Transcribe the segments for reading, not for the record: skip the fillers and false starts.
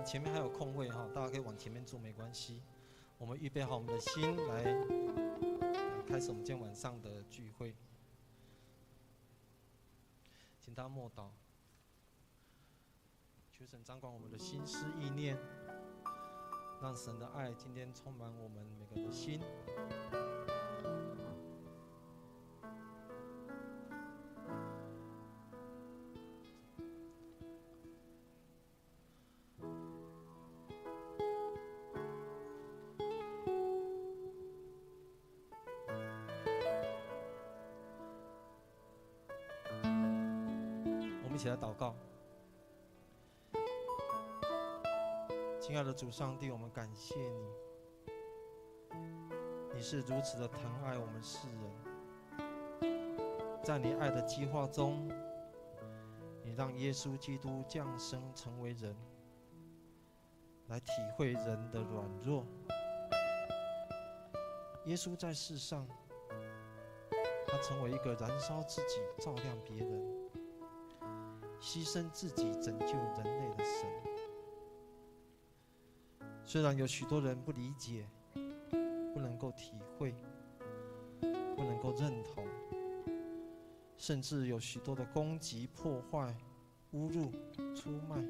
前面还有空位哈，大家可以往前面坐，没关系。我们预备好我们的心来开始我们今天晚上的聚会。请大家默祷，求神掌管我们的心思意念，让神的爱今天充满我们每个人的心。一起来祷告。亲爱的主上帝，我们感谢你，你是如此的疼爱我们世人，在你爱的计划中，你让耶稣基督降生成为人，来体会人的软弱。耶稣在世上，他成为一个燃烧自己照亮别人，牺牲自己拯救人类的神。虽然有许多人不理解，不能够体会，不能够认同，甚至有许多的攻击、破坏、侮辱、出卖，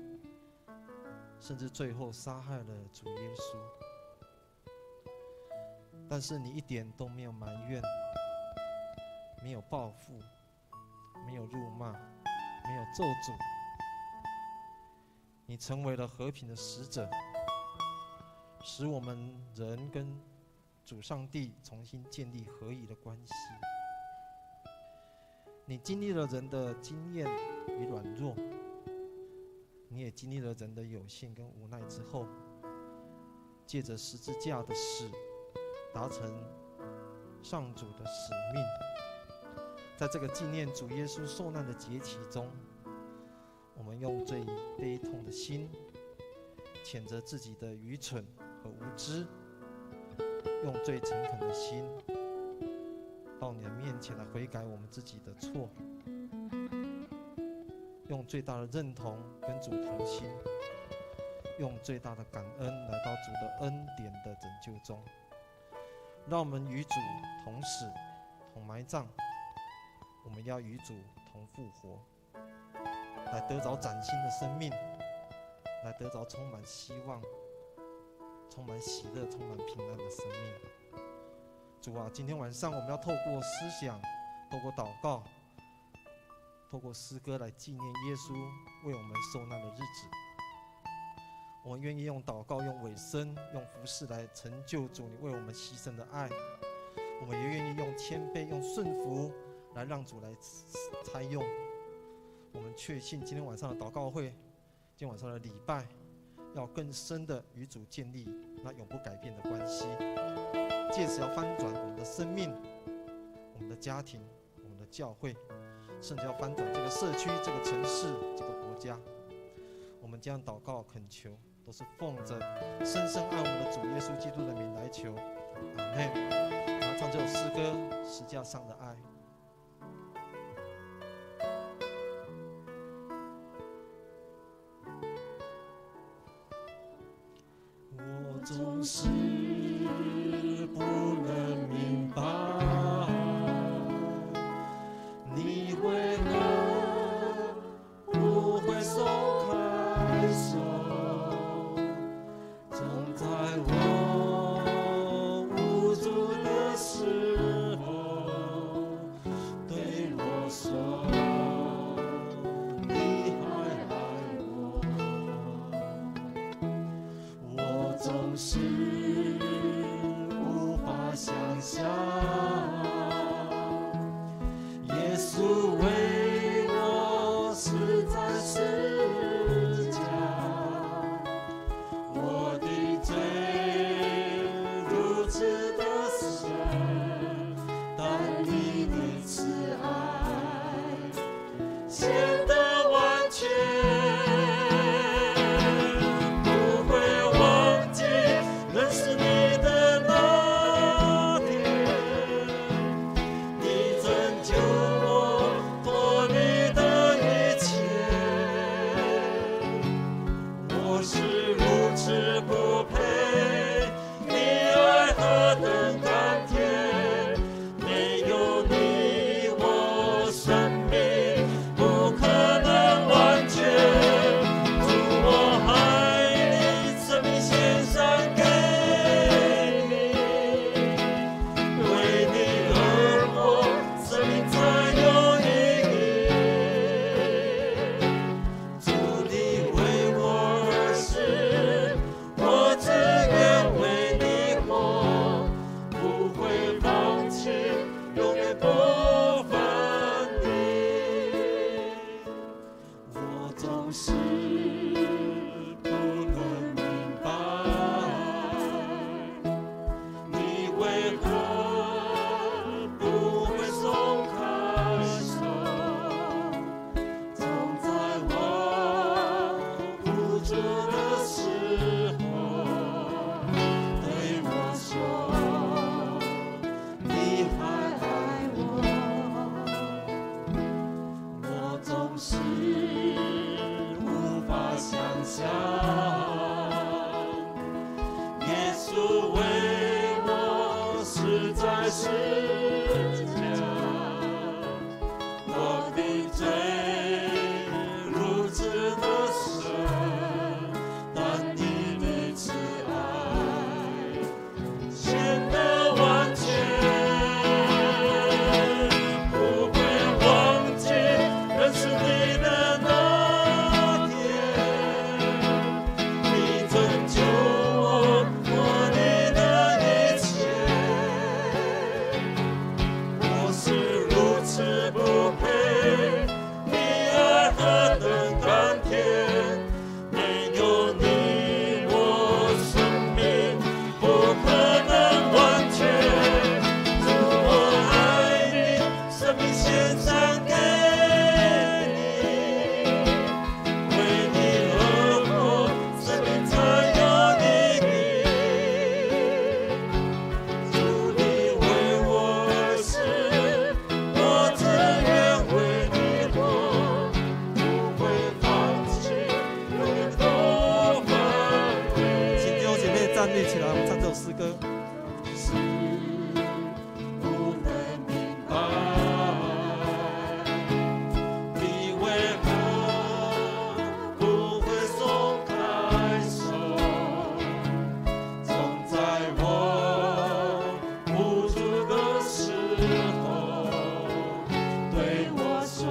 甚至最后杀害了主耶稣。但是你一点都没有埋怨，没有报复，没有辱骂，没有咒诅，你成为了和平的使者，使我们人跟主上帝重新建立合一的关系。你经历了人的经验与软弱，你也经历了人的有限跟无奈之后，借着十字架的死，达成上主的使命。在这个纪念主耶稣受难的节期中，我们用最悲痛的心谴责自己的愚蠢和无知，用最诚恳的心到你的面前来悔改我们自己的错，用最大的认同跟主同心，用最大的感恩来到主的恩典的拯救中，让我们与主同死同埋葬，我们要与主同复活，来得着崭新的生命，来得着充满希望、充满喜乐、充满平安的生命。主啊，今天晚上我们要透过思想、透过祷告、透过诗歌来纪念耶稣为我们受难的日子。我们愿意用祷告、用委身、用服事来成就主你为我们牺牲的爱。我们也愿意用谦卑、用顺服来让主来差用。我们确信今天晚上的祷告会，今天晚上的礼拜，要更深的与主建立那永不改变的关系，借此要翻转我们的生命、我们的家庭、我们的教会，甚至要翻转这个社区、这个城市、这个国家。我们这样祷告恳求，都是奉着深深爱我们的主耶稣基督的名来求，阿们。然后唱这首诗歌《十架上的爱》。我总是不能明白，你为何不会松开手，正在我无助的时候对我说，你还爱我总是无法想象，耶稣为我死在十架，我的罪如此的深，但你的慈爱显得完全。人生是不能明白，你为何不会松开手？总在我无助的时候，对我说，你还爱我。我总是无法想象，耶稣为我死在十字架，我的罪如此的深，但你的慈爱显得完全，不会忘记认识你的那天，你拯救我脱离了一切，我是如此不配，你爱何等甘甜，没有你我生命不可能完全，主我爱你，生命献上给你，为你而活，生命才有意义。主你为我而死，我自愿为你活，不会放弃，永远都反悔。请弟兄姐妹站立起来，我们唱这首诗歌。是不能明白，你为何不会松开手？总在我无助的时候，对我说，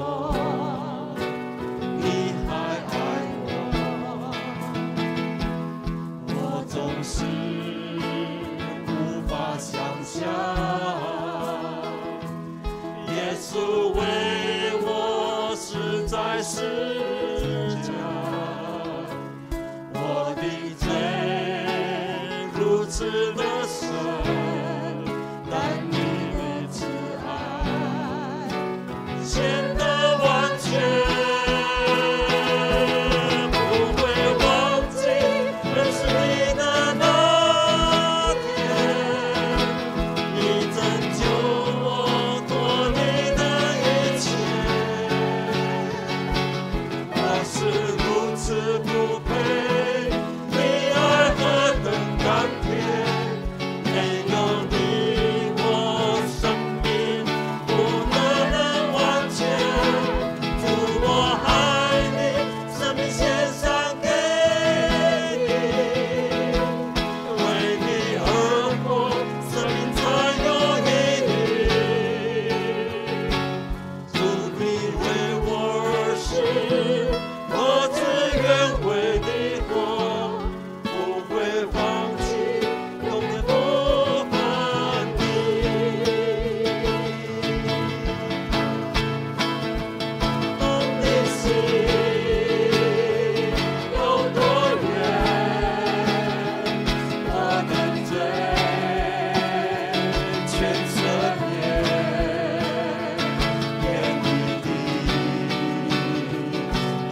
你还爱我。我总是无法想象，耶稣为我死在十字架，我的罪如此的深，但你的慈爱显得完全。不会忘记认识你的那天，你拯救我脱离了一切，我是如此不配，你爱何等甘甜，没有你我生命不可能完全，主我爱你，生命献上给你，为你而活，生命才有意义。主你为我而死，我自愿为你活，不会放弃，永远不反逆。当你心有多远，我的罪全赦免，愿你的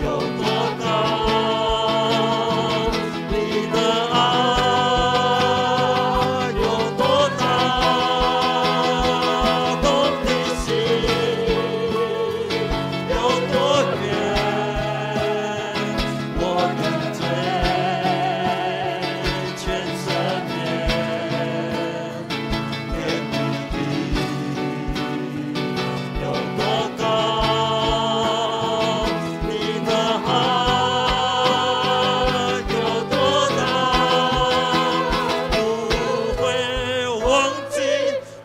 有多高，你的爱有多大，懂你心有多远，我的罪全赦免，愿你的有多高，你的爱有多大，不会忘记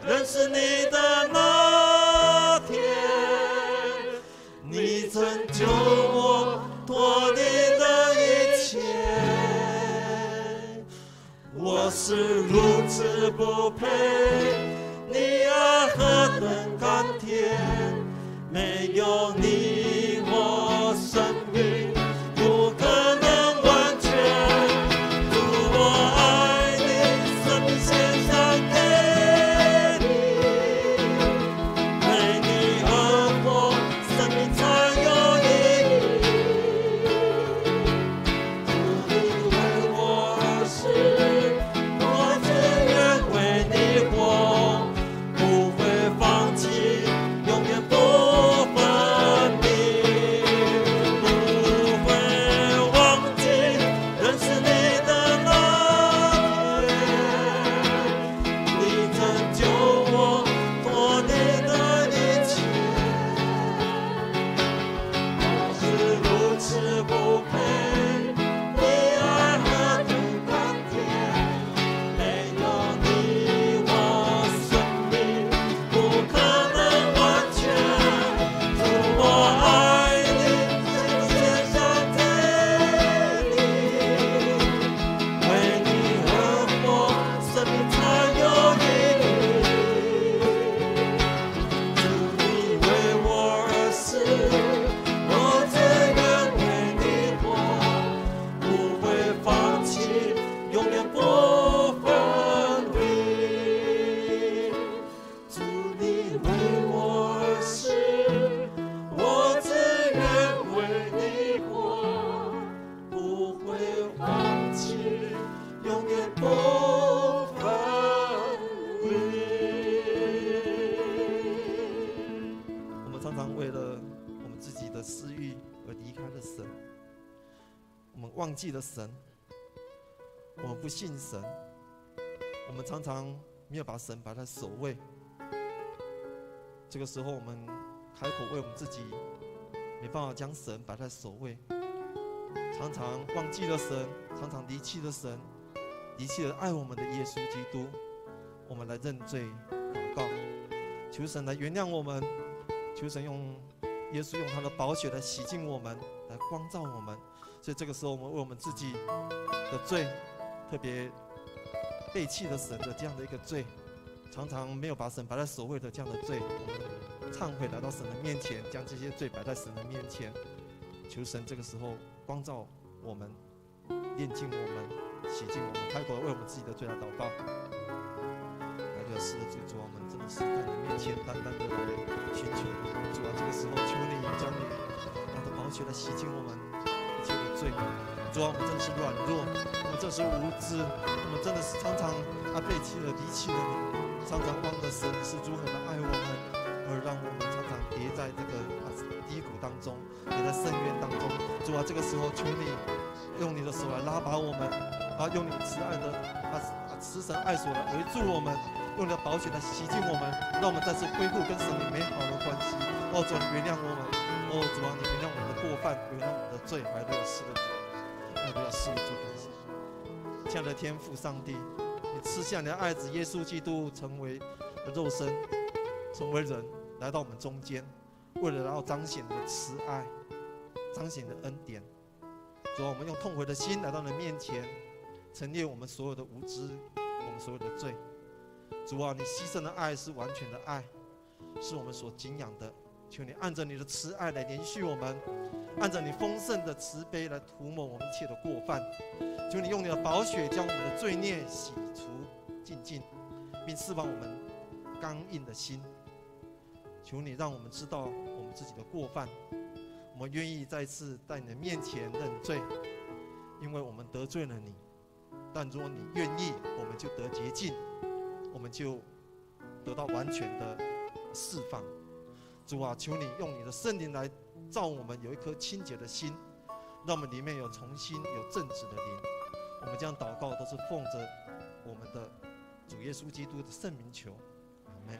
认识你的那天，你拯救我脱离了一切，我是如此不配，你爱何等甘甜，没有你我生命不我们忘记了神，我们不信神，我们常常没有把神摆在首位。这个时候，我们开口为我们自己没办法将神摆在首位，常常忘记了神，常常离弃了神，离弃了爱我们的耶稣基督。我们来认罪祷告，求神来原谅我们，求神耶稣用他的宝血来洗净我们，来光照我们。所以这个时候，我们为我们自己的罪，特别背弃了神的这样的一个罪，常常没有把神摆在首位的这样的罪，我们忏悔来到神的面前，将这些罪摆在神的面前，求神这个时候光照我们，炼净我们，洗净我们，开口为我们自己的罪来祷告。是的，主啊，我们真的是在你面前单单的来寻求主啊，这个时候求你将你拿着宝血来洗净我们一切的罪。主啊，我们真的是软弱，我们真的是无知，我们真的是常常背弃了、离弃了你，常常忘了神是如何的爱我们，而让我们常常跌在这个低谷当中，跌在深渊当中。主啊，这个时候求你用你的手来拉拔我们，用你慈爱的慈神爱所来围住我们。用你的宝血来洗净我们，让我们再次恢复跟神你美好的关系。主啊，你原谅我们。主啊，你原谅我们的过犯，原谅我们的罪。还有是的主，还有是的主，感谢。亲爱的天父上帝，你赐下你的爱子耶稣基督成为肉身，成为人，来到我们中间，为了要彰显你的慈爱，彰显你的恩典。主啊，我们用痛悔的心来到你的面前，陈列我们所有的无知，我们所有的罪。主啊，你牺牲的爱是完全的爱，是我们所敬仰的。求你按着你的慈爱来连续我们，按着你丰盛的慈悲来涂抹我们一切的过犯。求你用你的宝血将我们的罪孽洗除净尽，并释放我们刚硬的心。求你让我们知道我们自己的过犯，我们愿意再次在你的面前认罪，因为我们得罪了你。但如果你愿意，我们就得洁净，我们就得到完全的释放。主啊，求你用你的圣灵来造我们有一颗清洁的心，让我们里面有重新有正直的灵。我们这样祷告都是奉着我们的主耶稣基督的圣名求，阿们。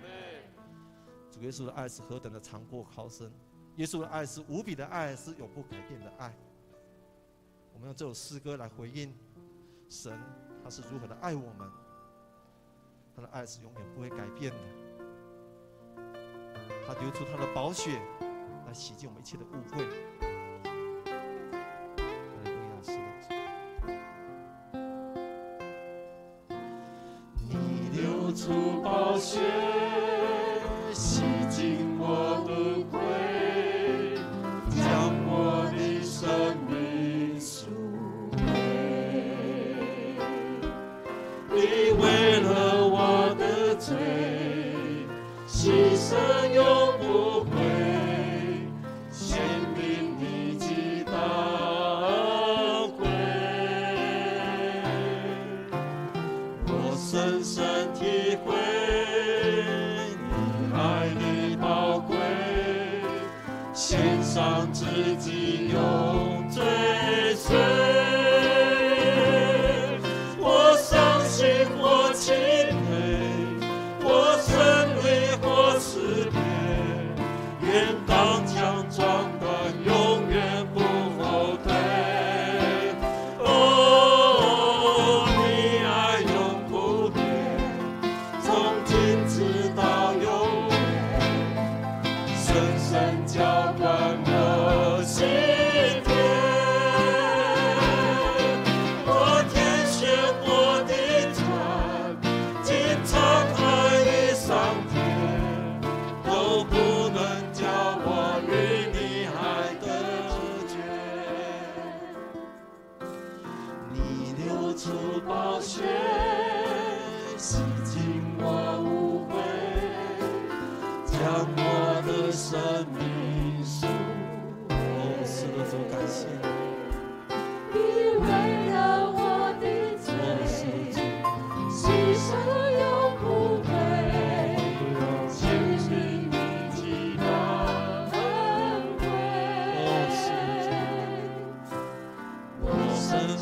主耶稣的爱是何等的长阔高深，耶稣的爱是无比的爱，是永不改变的爱。我们用这首诗歌来回应神，他是如何的爱我们，他的爱是永远不会改变的。他流出他的宝血来洗净我们一切的误会。你流出宝血，洗净我的罪，将我的生命赎回。你为了我的罪牺牲永不悔，显明你极大恩惠。我深深体会你爱的宝贵，献上自己永追随。我伤心或钦佩，我胜利或失败，愿刚强壮胆，永远不后退。哦，你爱永不变，从今直到永远，深深浇灌我心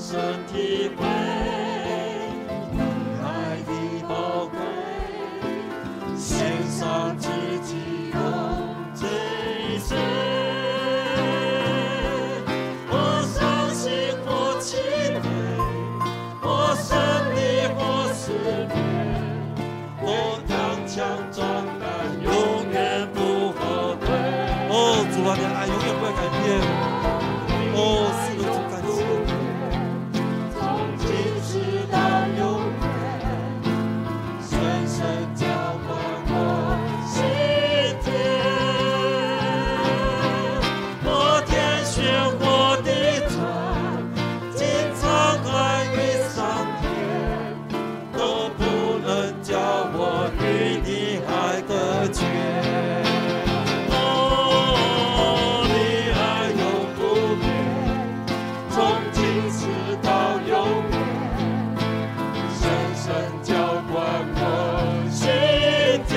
深体会你爱的宝贵，献上自己用这一生。我伤心或气馁，我胜利或失败，我踉跄壮胆，永远不后退。哦，主啊，你的爱永远不会改变。哦，是的，主，感谢你。从今世到永远，深深浇灌我心田。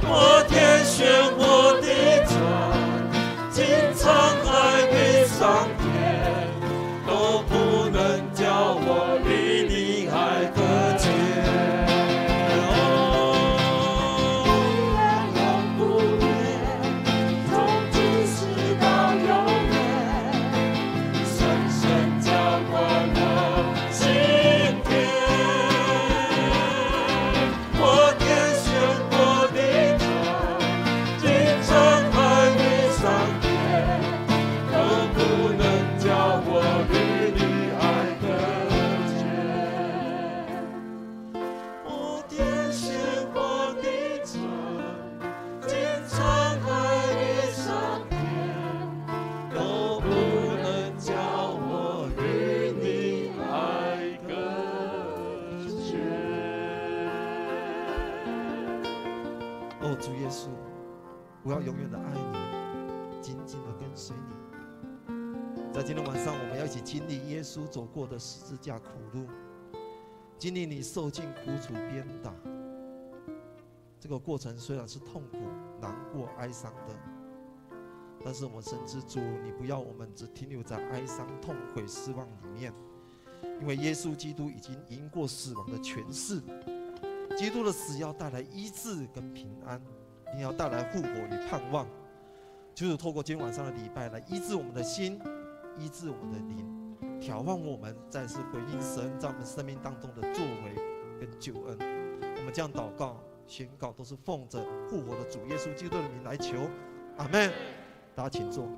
我天选我的船，经沧海与桑田，都不能叫我与你爱隔绝。主耶稣，我要永远的爱你，紧紧的跟随你。在今天晚上，我们要一起经历耶稣走过的十字架苦路，经历你受尽苦楚鞭打。这个过程虽然是痛苦、难过、哀伤的，但是我们深知主，你不要我们只停留在哀伤、痛悔、失望里面，因为耶稣基督已经赢过死亡的权势。基督的死要带来医治跟平安，并要带来复活与盼望。就是透过今天晚上的礼拜来医治我们的心，医治我们的灵，挑旺我们再次回应神在我们生命当中的作为跟救恩。我们这样祷告宣告，都是奉着复活的主耶稣基督的名来求，阿们。大家请坐。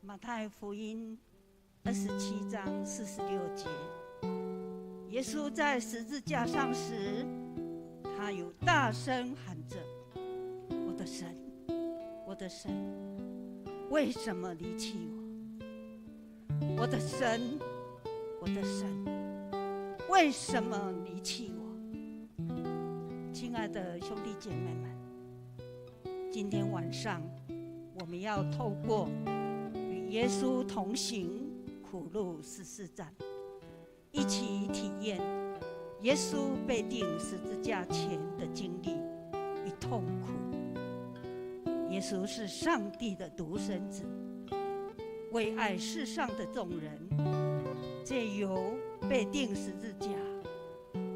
马太福音27章46节，耶稣在十字架上时，他有大声喊着：“我的神，我的神，为什么离弃我？我的神，我的神，为什么离弃我？”亲爱的兄弟姐妹们，今天晚上我们要透过耶稣同行苦路14站，一起体验耶稣被钉十字架前的经历与痛苦。耶稣是上帝的独生子，为爱世上的众人，借由被钉十字架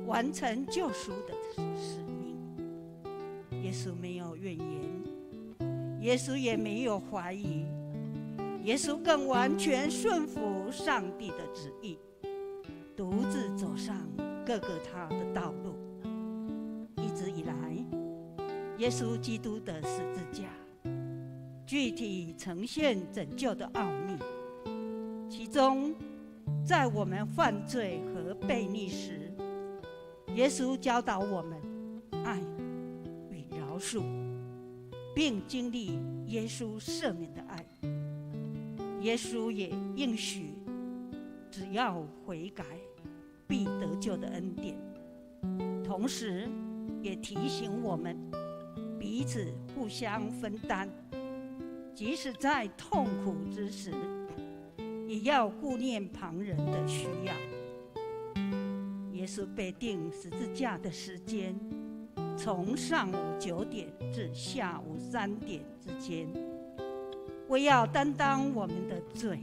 完成救赎的使命。耶稣没有怨言，耶稣也没有怀疑，耶稣更完全顺服上帝的旨意，独自走上各个他的道路。一直以来，耶稣基督的十字架具体呈现拯救的奥秘，其中在我们犯罪和悖逆时，耶稣教导我们爱与饶恕，并经历耶稣赦免的爱。耶稣也应许，只要悔改，必得救的恩典。同时，也提醒我们彼此互相分担，即使在痛苦之时，也要顾念旁人的需要。耶稣被钉十字架的时间，从上午9点至下午3点之间，为要担当我们的罪。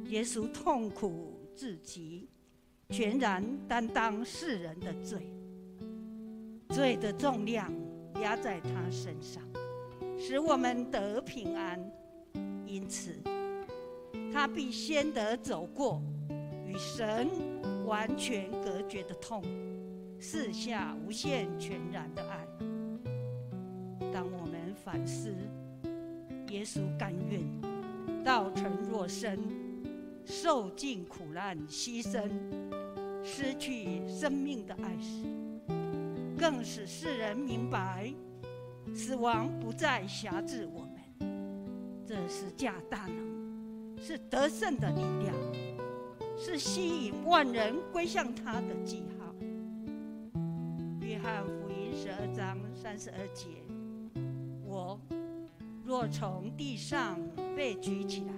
耶稣痛苦至极，全然担当世人的罪，罪的重量压在他身上，使我们得平安。因此，他必先得走过与神完全隔绝的痛，赐下无限全然的爱。当我们反思耶稣甘愿道成肉身，受尽苦难、牺牲、失去生命的爱时，更使世人明白，死亡不再辖制我们。这十架大能是得胜的力量，是吸引万人归向他的记号。约翰福音12章32节：我若从地上被举起来，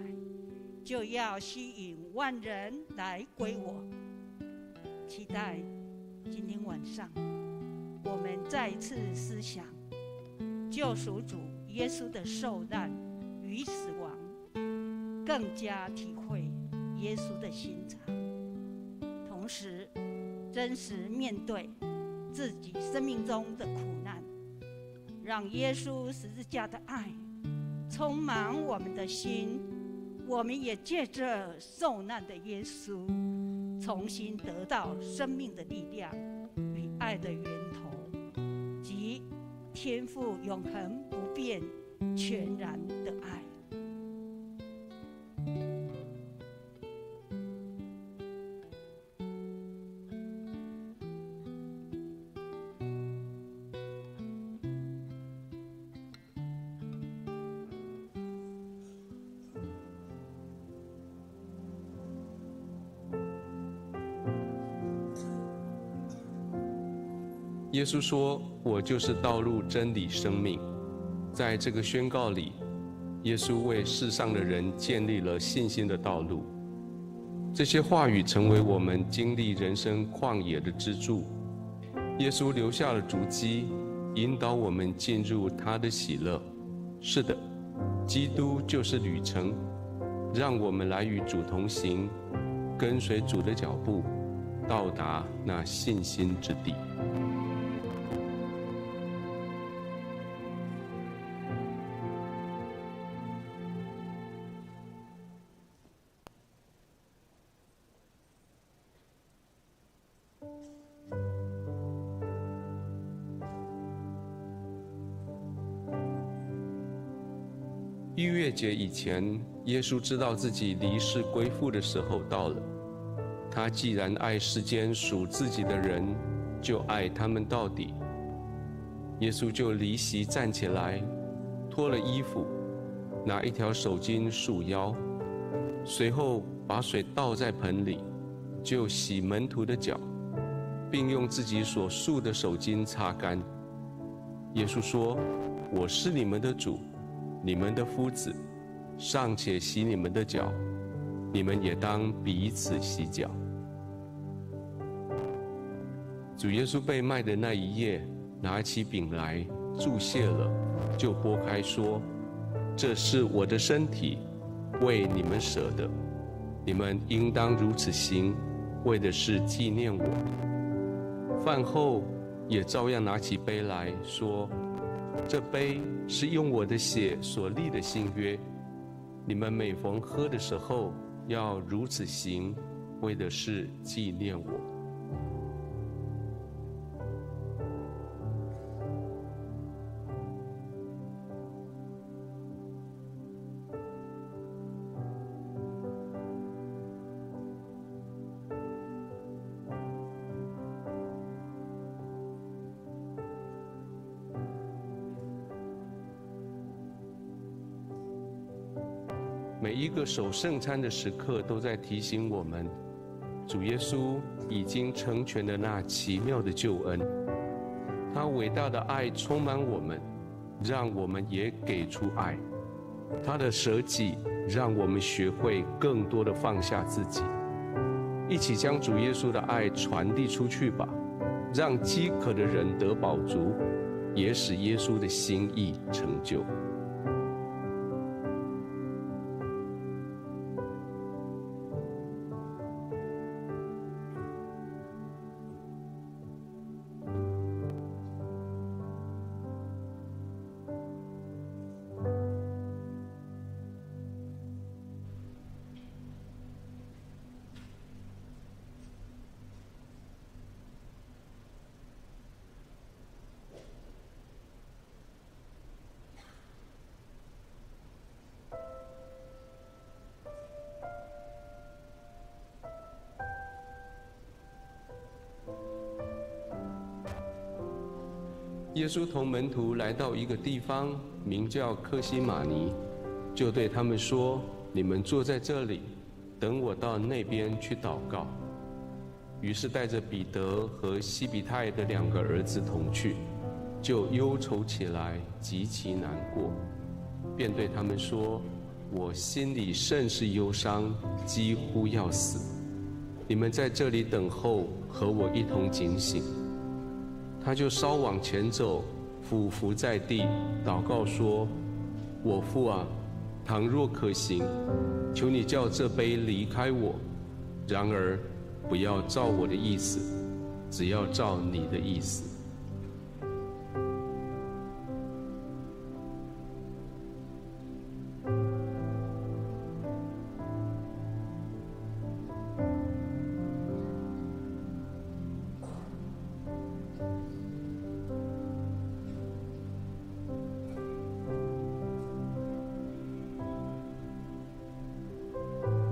就要吸引万人来归我。期待今天晚上我们再一次思想救赎主耶稣的受难与死亡，更加体会耶稣的心肠，同时真实面对自己生命中的苦难，让耶稣十字架的爱充满我们的心。我们也借着受难的耶稣，重新得到生命的力量与爱的源头，即天父永恒不变全然的爱。耶稣说：“我就是道路、真理、生命。”在这个宣告里，耶稣为世上的人建立了信心的道路。这些话语成为我们经历人生旷野的支柱。耶稣留下了足迹，引导我们进入他的喜乐。是的，基督就是旅程，让我们来与主同行，跟随主的脚步，到达那信心之地。逾越节以前，耶稣知道自己离世归父的时候到了。他既然爱世间属自己的人，就爱他们到底。耶稣就离席站起来，脱了衣服，拿一条手巾束腰，随后把水倒在盆里，就洗门徒的脚，并用自己所束的手巾擦干。耶稣说：“我是你们的主，你们的夫子，尚且洗你们的脚，你们也当彼此洗脚。”主耶稣被卖的那一夜，拿起饼来，祝谢了，就拨开说：“这是我的身体，为你们舍的，你们应当如此行，为的是纪念我。”饭后也照样拿起杯来说：“这杯是用我的血所立的新约，你们每逢喝的时候，要如此行，为的是纪念我。”每一个守圣餐的时刻都在提醒我们，主耶稣已经成全了那奇妙的救恩，他伟大的爱充满我们，让我们也给出爱，他的舍己让我们学会更多的放下自己，一起将主耶稣的爱传递出去吧，让饥渴的人得饱足，也使耶稣的心意成就。耶稣同门徒来到一个地方，名叫客西马尼，就对他们说：“你们坐在这里，等我到那边去祷告。”于是带着彼得和西比泰的2个儿子同去，就忧愁起来，极其难过，便对他们说：“我心里甚是忧伤，几乎要死。你们在这里等候，和我一同警醒。”他就稍往前走，俯伏在地，祷告说：“我父啊，倘若可行，求你叫这杯离开我。然而，不要照我的意思，只要照你的意思。”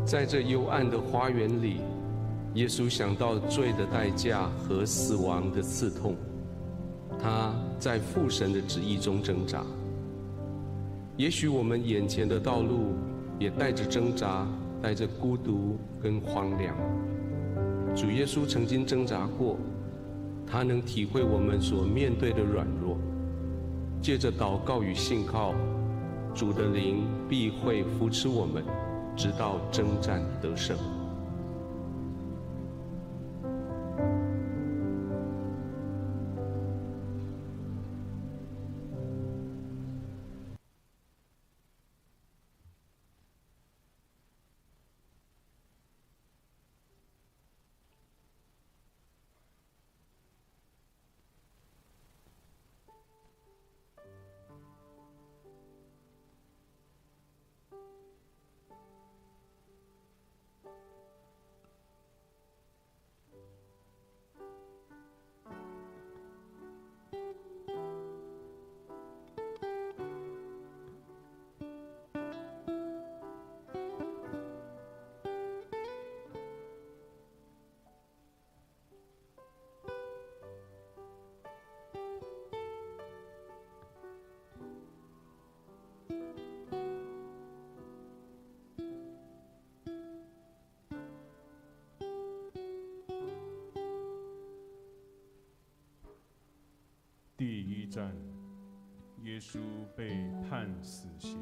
在这幽暗的花园里，耶稣想到罪的代价和死亡的刺痛，他在父神的旨意中挣扎。也许我们眼前的道路也带着挣扎，带着孤独跟荒凉。主耶稣曾经挣扎过，他能体会我们所面对的软弱。借着祷告与信靠，主的灵必会扶持我们，直到征战得胜。第1站，耶稣被判死刑。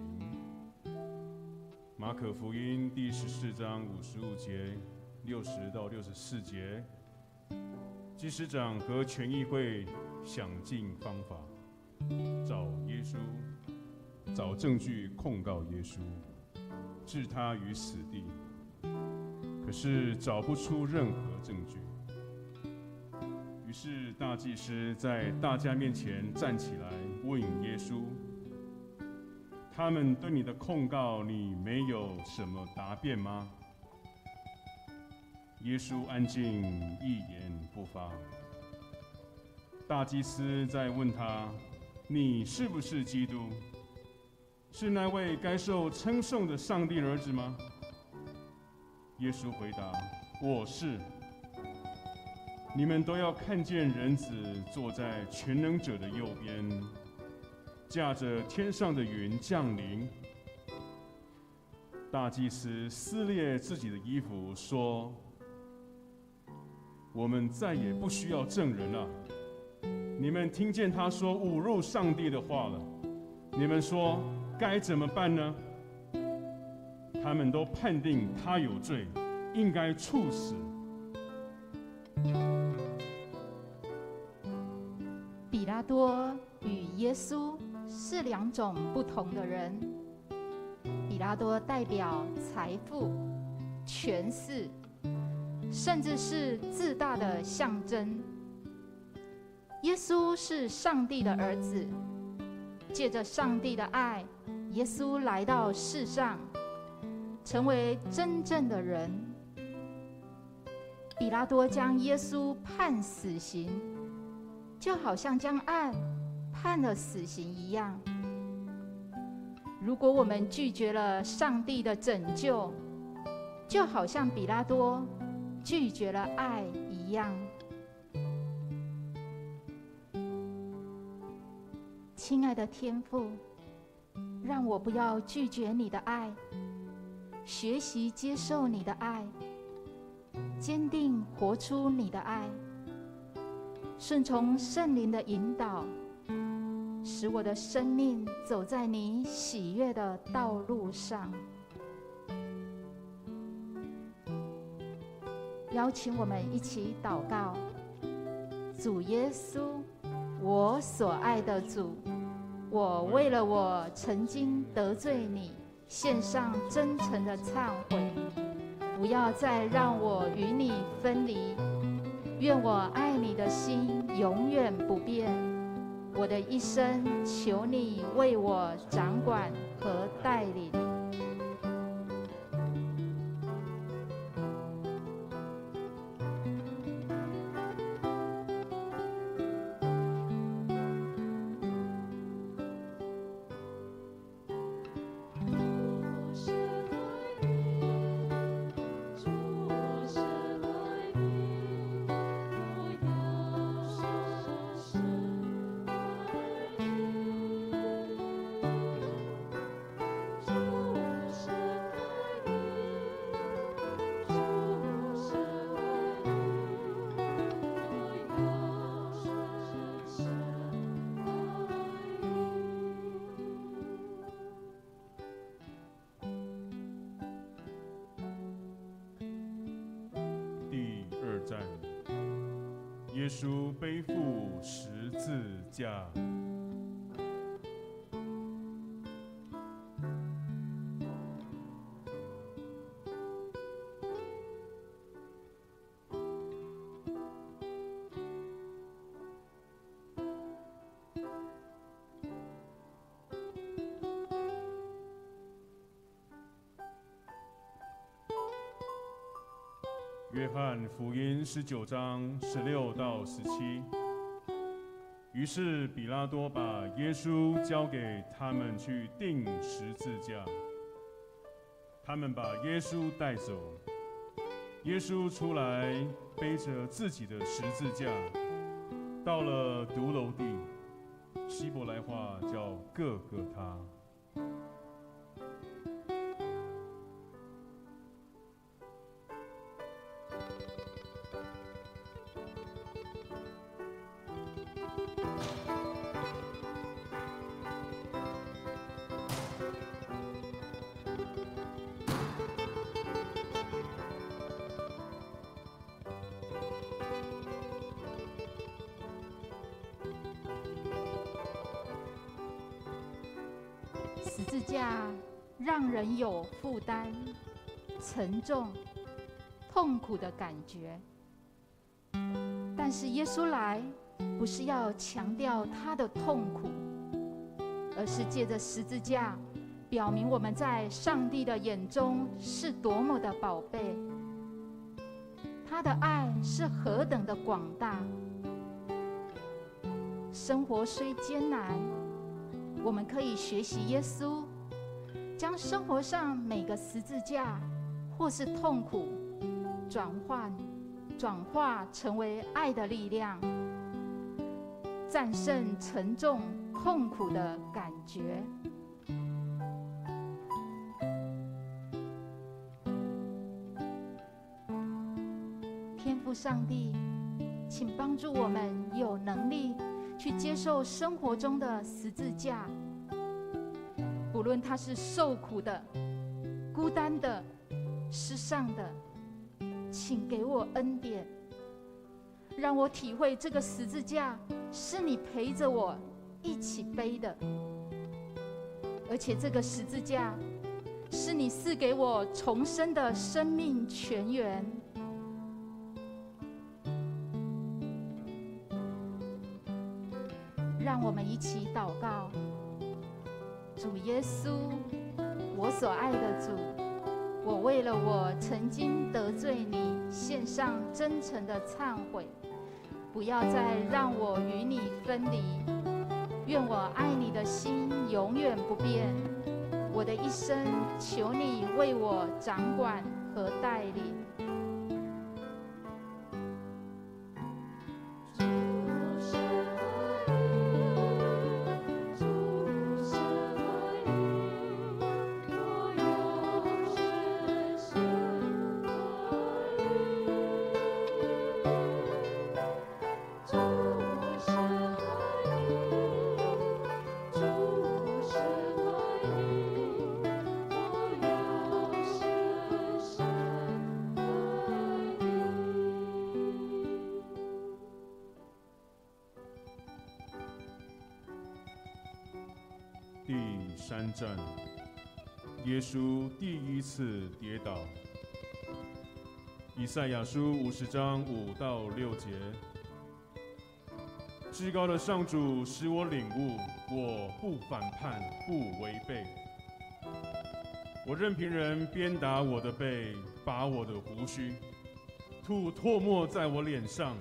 马可福音第14章55节60到64节，祭司长和全议会想尽方法找证据控告耶稣，置他于死地，可是找不出任何证据。于是大祭司在大家面前站起来问耶稣：“他们对你的控告，你没有什么答辩吗？”耶稣安静，一言不发。大祭司再问他：“你是不是基督？是那位该受称颂的上帝儿子吗？”耶稣回答：“我是。你们都要看见人子坐在全能者的右边，驾着天上的云降临。”大祭司撕裂自己的衣服，说：“我们再也不需要证人了。你们听见他说侮辱上帝的话了，你们说该怎么办呢？”他们都判定他有罪，应该处死。比拉多与耶稣是两种不同的人。比拉多代表财富、权势，甚至是自大的象征。耶稣是上帝的儿子，借着上帝的爱，耶稣来到世上，成为真正的人。比拉多将耶稣判死刑，就好像将爱判了死刑一样。如果我们拒绝了上帝的拯救，就好像比拉多拒绝了爱一样。亲爱的天父，让我不要拒绝你的爱，学习接受你的爱，坚定活出你的爱，顺从圣灵的引导，使我的生命走在你喜悦的道路上。邀请我们一起祷告：主耶稣，我所爱的主，我为了我曾经得罪你，献上真诚的忏悔，不要再让我与你分离。愿我爱你的心永远不变。我的一生，求你为我掌管和带领。耶稣背负十字架。约翰福音19章16到17。于是比拉多把耶稣交给他们去钉十字架。他们把耶稣带走。耶稣出来，背着自己的十字架，到了独楼地，希伯来话叫各各他。十字架让人有负担、沉重、痛苦的感觉，但是耶稣来不是要强调他的痛苦，而是借着十字架表明我们在上帝的眼中是多么的宝贝，他的爱是何等的广大。生活虽艰难，我们可以学习耶稣，将生活上每个十字架或是痛苦转化成为爱的力量，战胜沉重痛苦的感觉。天父上帝，请帮助我们有能力去接受生活中的十字架，不论它是受苦的、孤单的、失丧的，请给我恩典，让我体会这个十字架是你陪着我一起背的，而且这个十字架是你赐给我重生的生命泉源。让我们一起祷告。主耶稣，我所爱的主，我为了我曾经得罪你，献上真诚的忏悔，不要再让我与你分离。愿我爱你的心永远不变。我的一生，求你为我掌管和带领。第3站，耶稣第一次跌倒。以赛亚书50章5到6节。至高的上主使我领悟，我不反叛，不违背。我任凭人鞭打我的背，拔我的胡须，吐唾沫在我脸上。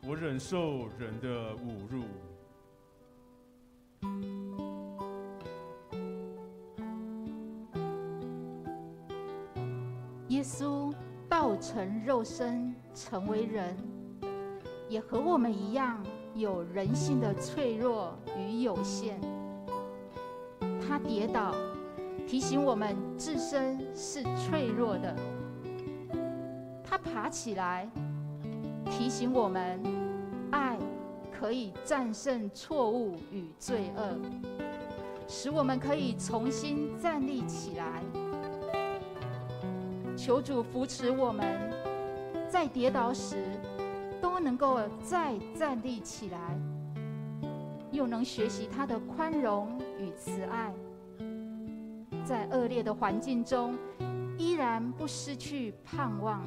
我忍受人的侮辱。耶稣道成肉身，成为人，也和我们一样有人性的脆弱与有限。他跌倒，提醒我们自身是脆弱的；他爬起来，提醒我们爱可以战胜错误与罪恶，使我们可以重新站立起来。求主扶持我们，在跌倒时都能够再站立起来，又能学习他的宽容与慈爱，在恶劣的环境中依然不失去盼望。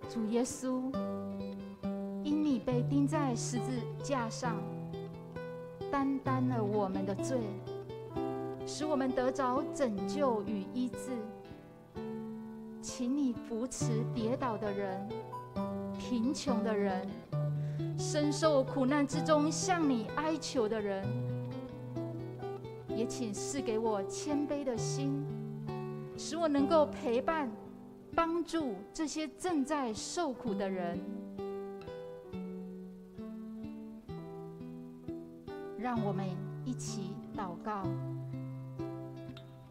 主耶稣，因你被钉在十字架上，担当了我们的罪，使我们得着拯救与医治。请你扶持跌倒的人、贫穷的人、深受苦难之中向你哀求的人，也请赐给我谦卑的心，使我能够陪伴、帮助这些正在受苦的人。让我们一起祷告。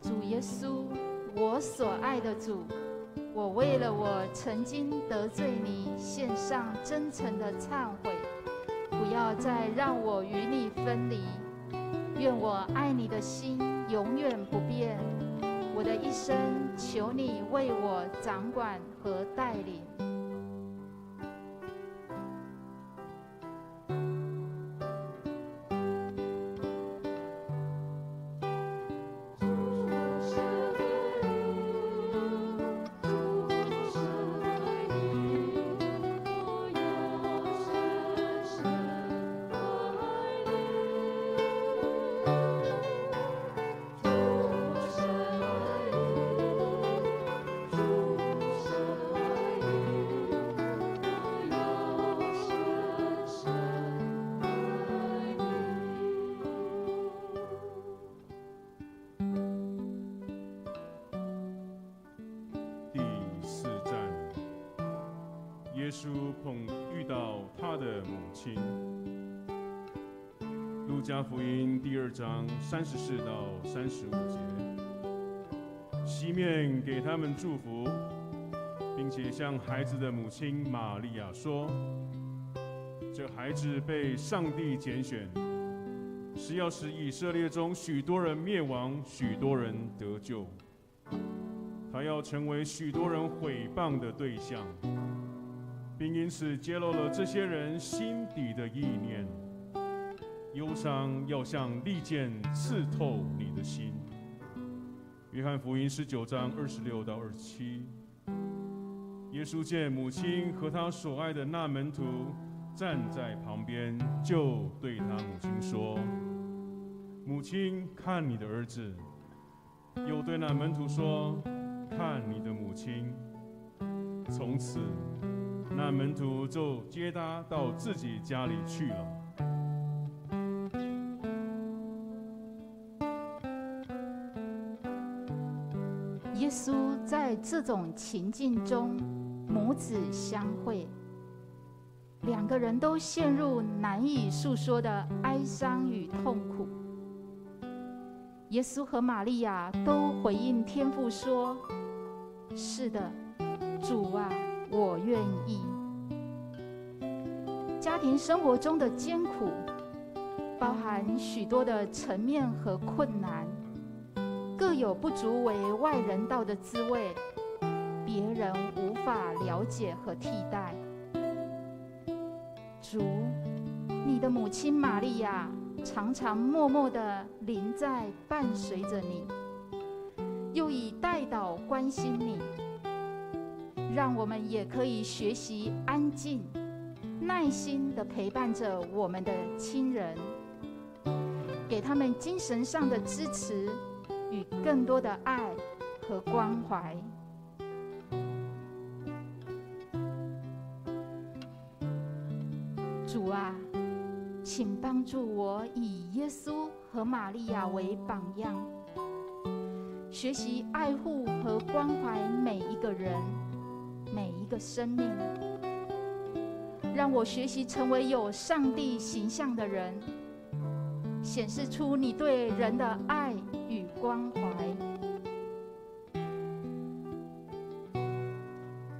主耶稣，我所爱的主，我为了我曾经得罪你，献上真诚的忏悔，不要再让我与你分离。愿我爱你的心永远不变。我的一生，求你为我掌管和带领。耶稣遇到他的母亲。路加福音第2章34到35节，西面给他们祝福，并且向孩子的母亲玛利亚说：“这孩子被上帝拣选，是要使以色列中许多人灭亡，许多人得救。他要成为许多人毁谤的对象，并因此揭露了这些人心底的意念。忧伤要像利剑刺透你的心。约翰福音19章26到27。耶稣见母亲和他所爱的那门徒站在旁边，就对他母亲说：“母亲，看你的儿子。”又对那门徒说：“看你的母亲。”从此，那门徒就接他到自己家里去了。耶稣在这种情境中，母子相会，两个人都陷入难以诉说的哀伤与痛苦。耶稣和玛利亚都回应天父说：“是的，主啊，我愿意。”家庭生活中的艰苦，包含许多的层面和困难，各有不足为外人道的滋味，别人无法了解和替代。主，你的母亲玛利亚常常默默地临在伴随着你，又以代祷关心你，让我们也可以学习安静、耐心地陪伴着我们的亲人，给他们精神上的支持与更多的爱和关怀。主啊，请帮助我以耶稣和玛利亚为榜样，学习爱护和关怀每一个人、每一个生命，让我学习成为有上帝形象的人，显示出你对人的爱与关怀。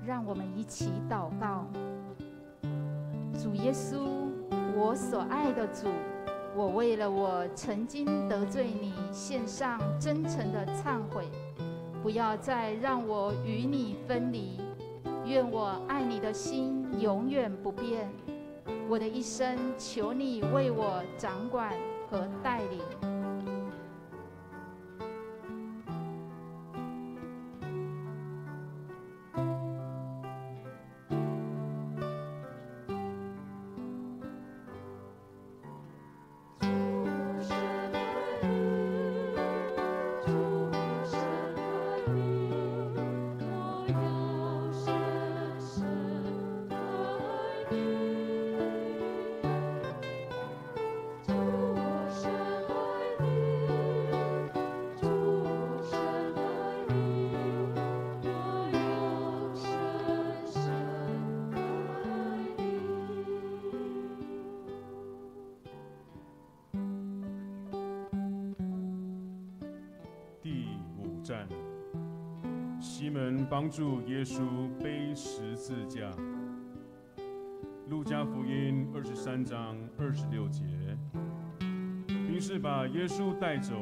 让我们一起祷告。主耶稣，我所爱的主，我为了我曾经得罪你，献上真诚的忏悔，不要再让我与你分离。愿我爱你的心永远不变。我的一生，求你为我掌管和带领。西门帮助耶稣背十字架。路加福音23章26节，并是把耶稣带走，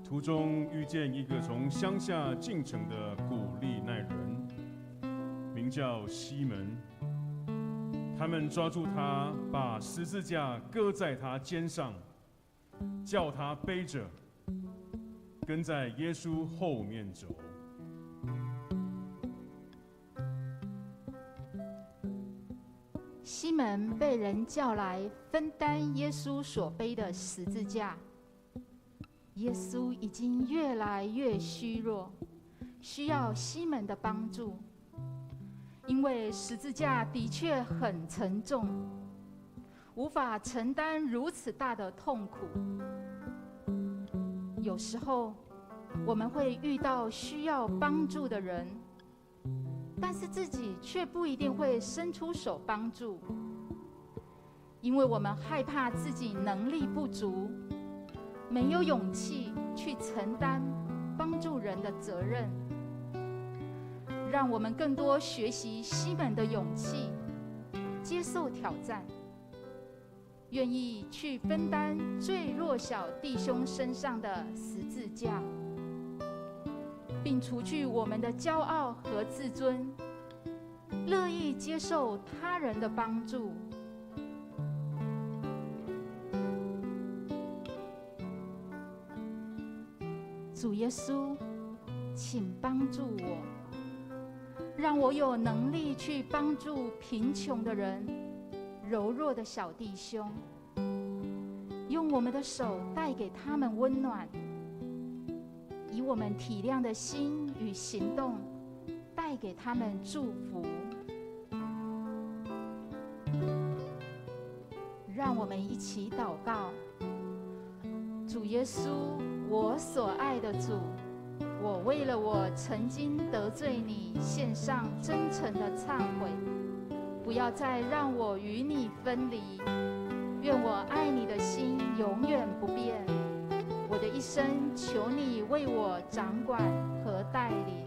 途中遇见一个从乡下进城的古利奈人，名叫西门。他们抓住他，把十字架搁在他肩上，叫他背着，跟在耶稣后面走。西门被人叫来分担耶稣所背的十字架。耶稣已经越来越虚弱，需要西门的帮助，因为十字架的确很沉重，无法承担如此大的痛苦。有时候我们会遇到需要帮助的人，但是自己却不一定会伸出手帮助，因为我们害怕自己能力不足，没有勇气去承担帮助人的责任。让我们更多学习西门的勇气，接受挑战。愿意去分担最弱小弟兄身上的十字架，并除去我们的骄傲和自尊，乐意接受他人的帮助。主耶稣，请帮助我，让我有能力去帮助贫穷的人、柔弱的小弟兄，用我们的手带给他们温暖，以我们体谅的心与行动带给他们祝福。让我们一起祷告。主耶稣，我所爱的主，我为了我曾经得罪你，献上真诚的忏悔，不要再让我与你分离。愿我爱你的心永远不变。我的一生求你为我掌管和带领。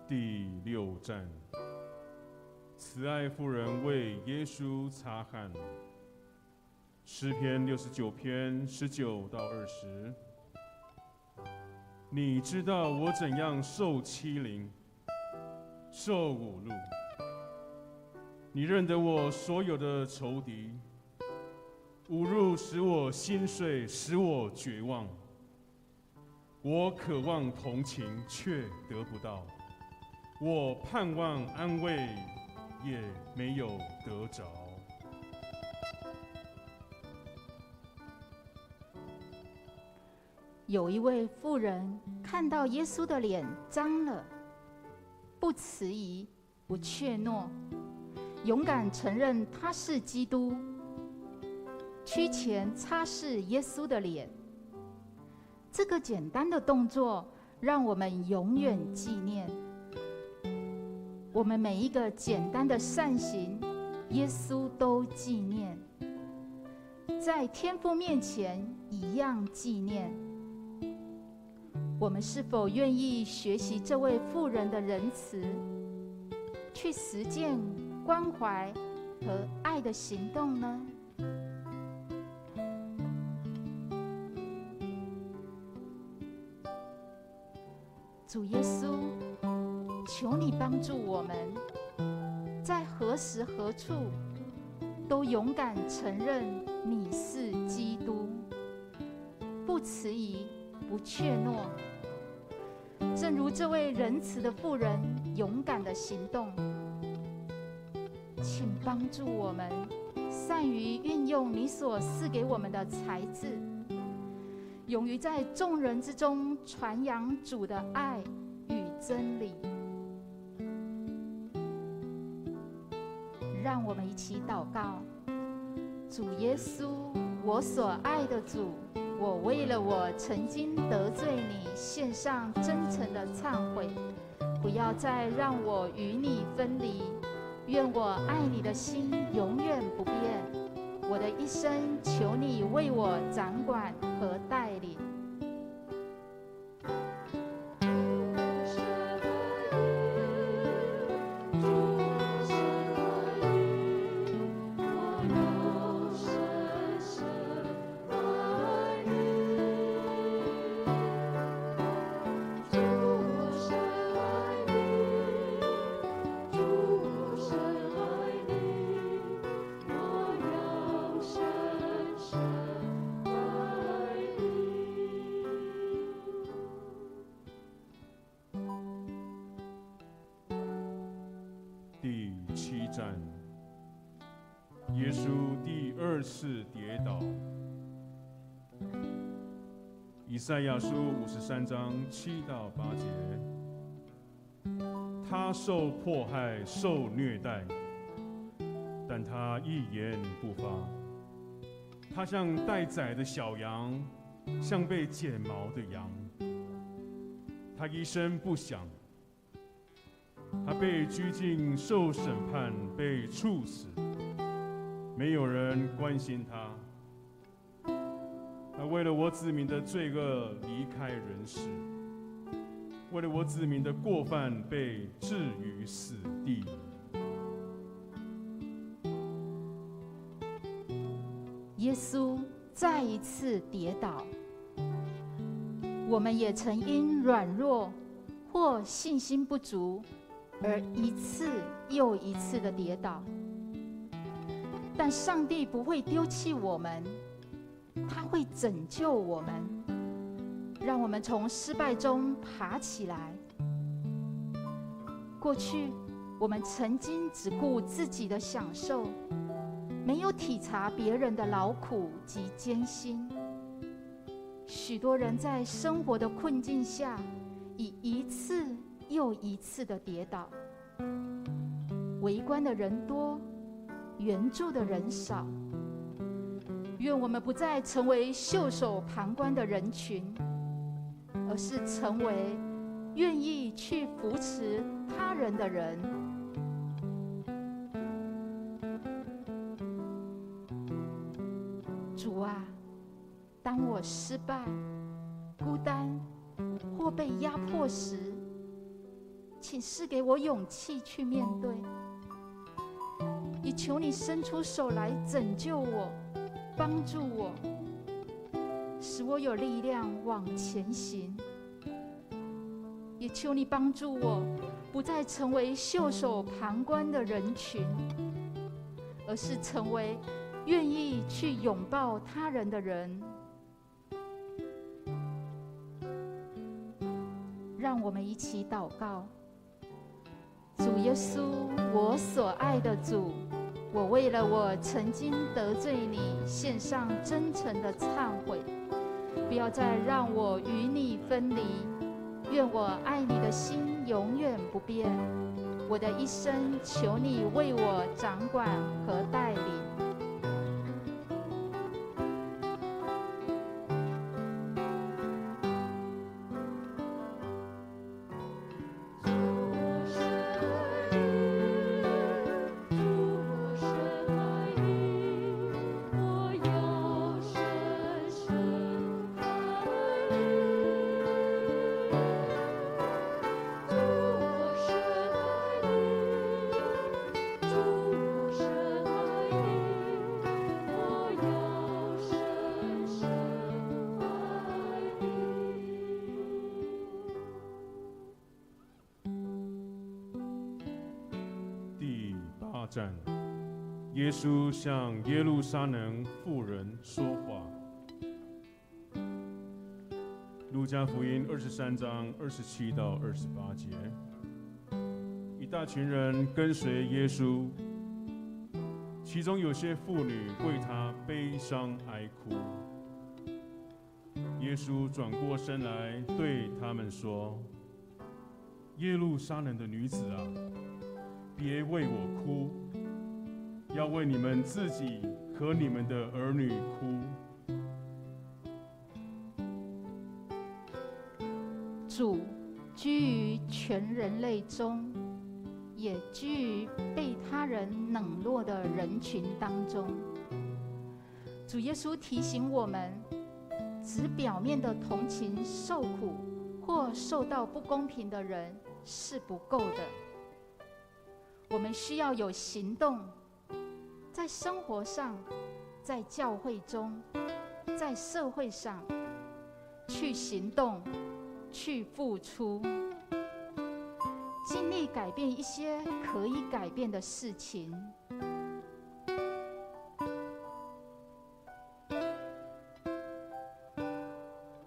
第6站，慈爱妇人为耶稣擦汗。诗篇69篇19到20。你知道我怎样受欺凌、受侮辱，你认得我所有的仇敌，侮辱使我心碎，使我绝望。我渴望同情，却得不到。我盼望安慰，也没有得着。有一位妇人看到耶稣的脸脏了，不迟疑，不怯懦，勇敢承认他是基督，屈前擦拭耶稣的脸。这个简单的动作，让我们永远纪念。我们每一个简单的善行，耶稣都纪念，在天父面前一样纪念。我们是否愿意学习这位妇人的仁慈，去实践关怀和爱的行动呢？主耶稣，求你帮助我们，在何时何处都勇敢承认你是基督，不迟疑，不怯懦。正如这位仁慈的妇人勇敢的行动，请帮助我们善于运用你所赐给我们的才智，勇于在众人之中传扬主的爱与真理。让我们一起祷告。主耶稣，我所爱的主，我为了我曾经得罪你，献上真诚的忏悔，不要再让我与你分离。愿我爱你的心永远不变。我的一生求你为我掌管和带领。第7站，耶稣第2次跌倒。以赛亚书53章7到8节。他受迫害，受虐待，但他一言不发。他像待宰的小羊，像被剪毛的羊。他一声不响。他被拘禁，受审判，被处死，没有人关心他。他为了我子民的罪恶离开人世，为了我子民的过犯被置于死地。耶稣再一次跌倒，我们也曾因软弱或信心不足而一次又一次的跌倒，但上帝不会丢弃我们，他会拯救我们，让我们从失败中爬起来。过去我们曾经只顾自己的享受，没有体察别人的劳苦及艰辛。许多人在生活的困境下，以一次又一次的跌倒。围观的人多，援助的人少。愿我们不再成为袖手旁观的人群，而是成为愿意去扶持他人的人。主啊，当我失败、孤单或被压迫时，请赐给我勇气去面对，也求你伸出手来拯救我，帮助我，使我有力量往前行。也求你帮助我，不再成为袖手旁观的人群，而是成为愿意去拥抱他人的人。让我们一起祷告。主耶稣，我所爱的主，我为了我曾经得罪你，献上真诚的忏悔，不要再让我与你分离。愿我爱你的心永远不变。我的一生，求你为我掌管和带领。站，耶稣向耶路撒冷妇人说话。路加福音23章27到28节，一大群人跟随耶稣，其中有些妇女为他悲伤哀哭。耶稣转过身来对他们说：“耶路撒冷的女子啊，别为我哭，要为你们自己和你们的儿女哭。”主居于全人类中，也居于被他人冷落的人群当中。主耶稣提醒我们，只表面的同情受苦或受到不公平的人是不够的。我们需要有行动，在生活上，在教会中，在社会上，去行动，去付出，尽力改变一些可以改变的事情。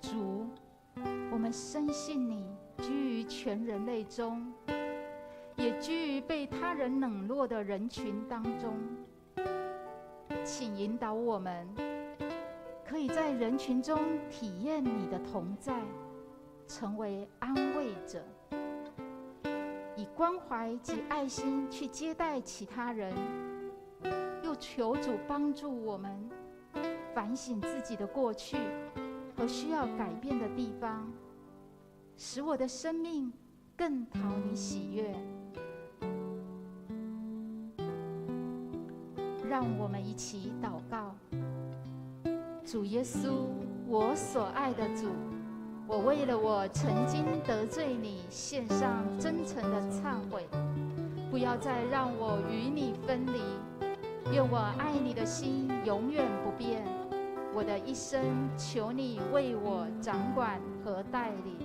主，我们深信你居于全人类中，也居于被他人冷落的人群当中，请引导我们，可以在人群中体验你的同在，成为安慰者，以关怀及爱心去接待其他人。又求主帮助我们反省自己的过去和需要改变的地方，使我的生命更讨你喜悦。让我们一起祷告。主耶稣，我所爱的主，我为了我曾经得罪你，献上真诚的忏悔，不要再让我与你分离。愿我爱你的心永远不变，我的一生求你为我掌管和带领。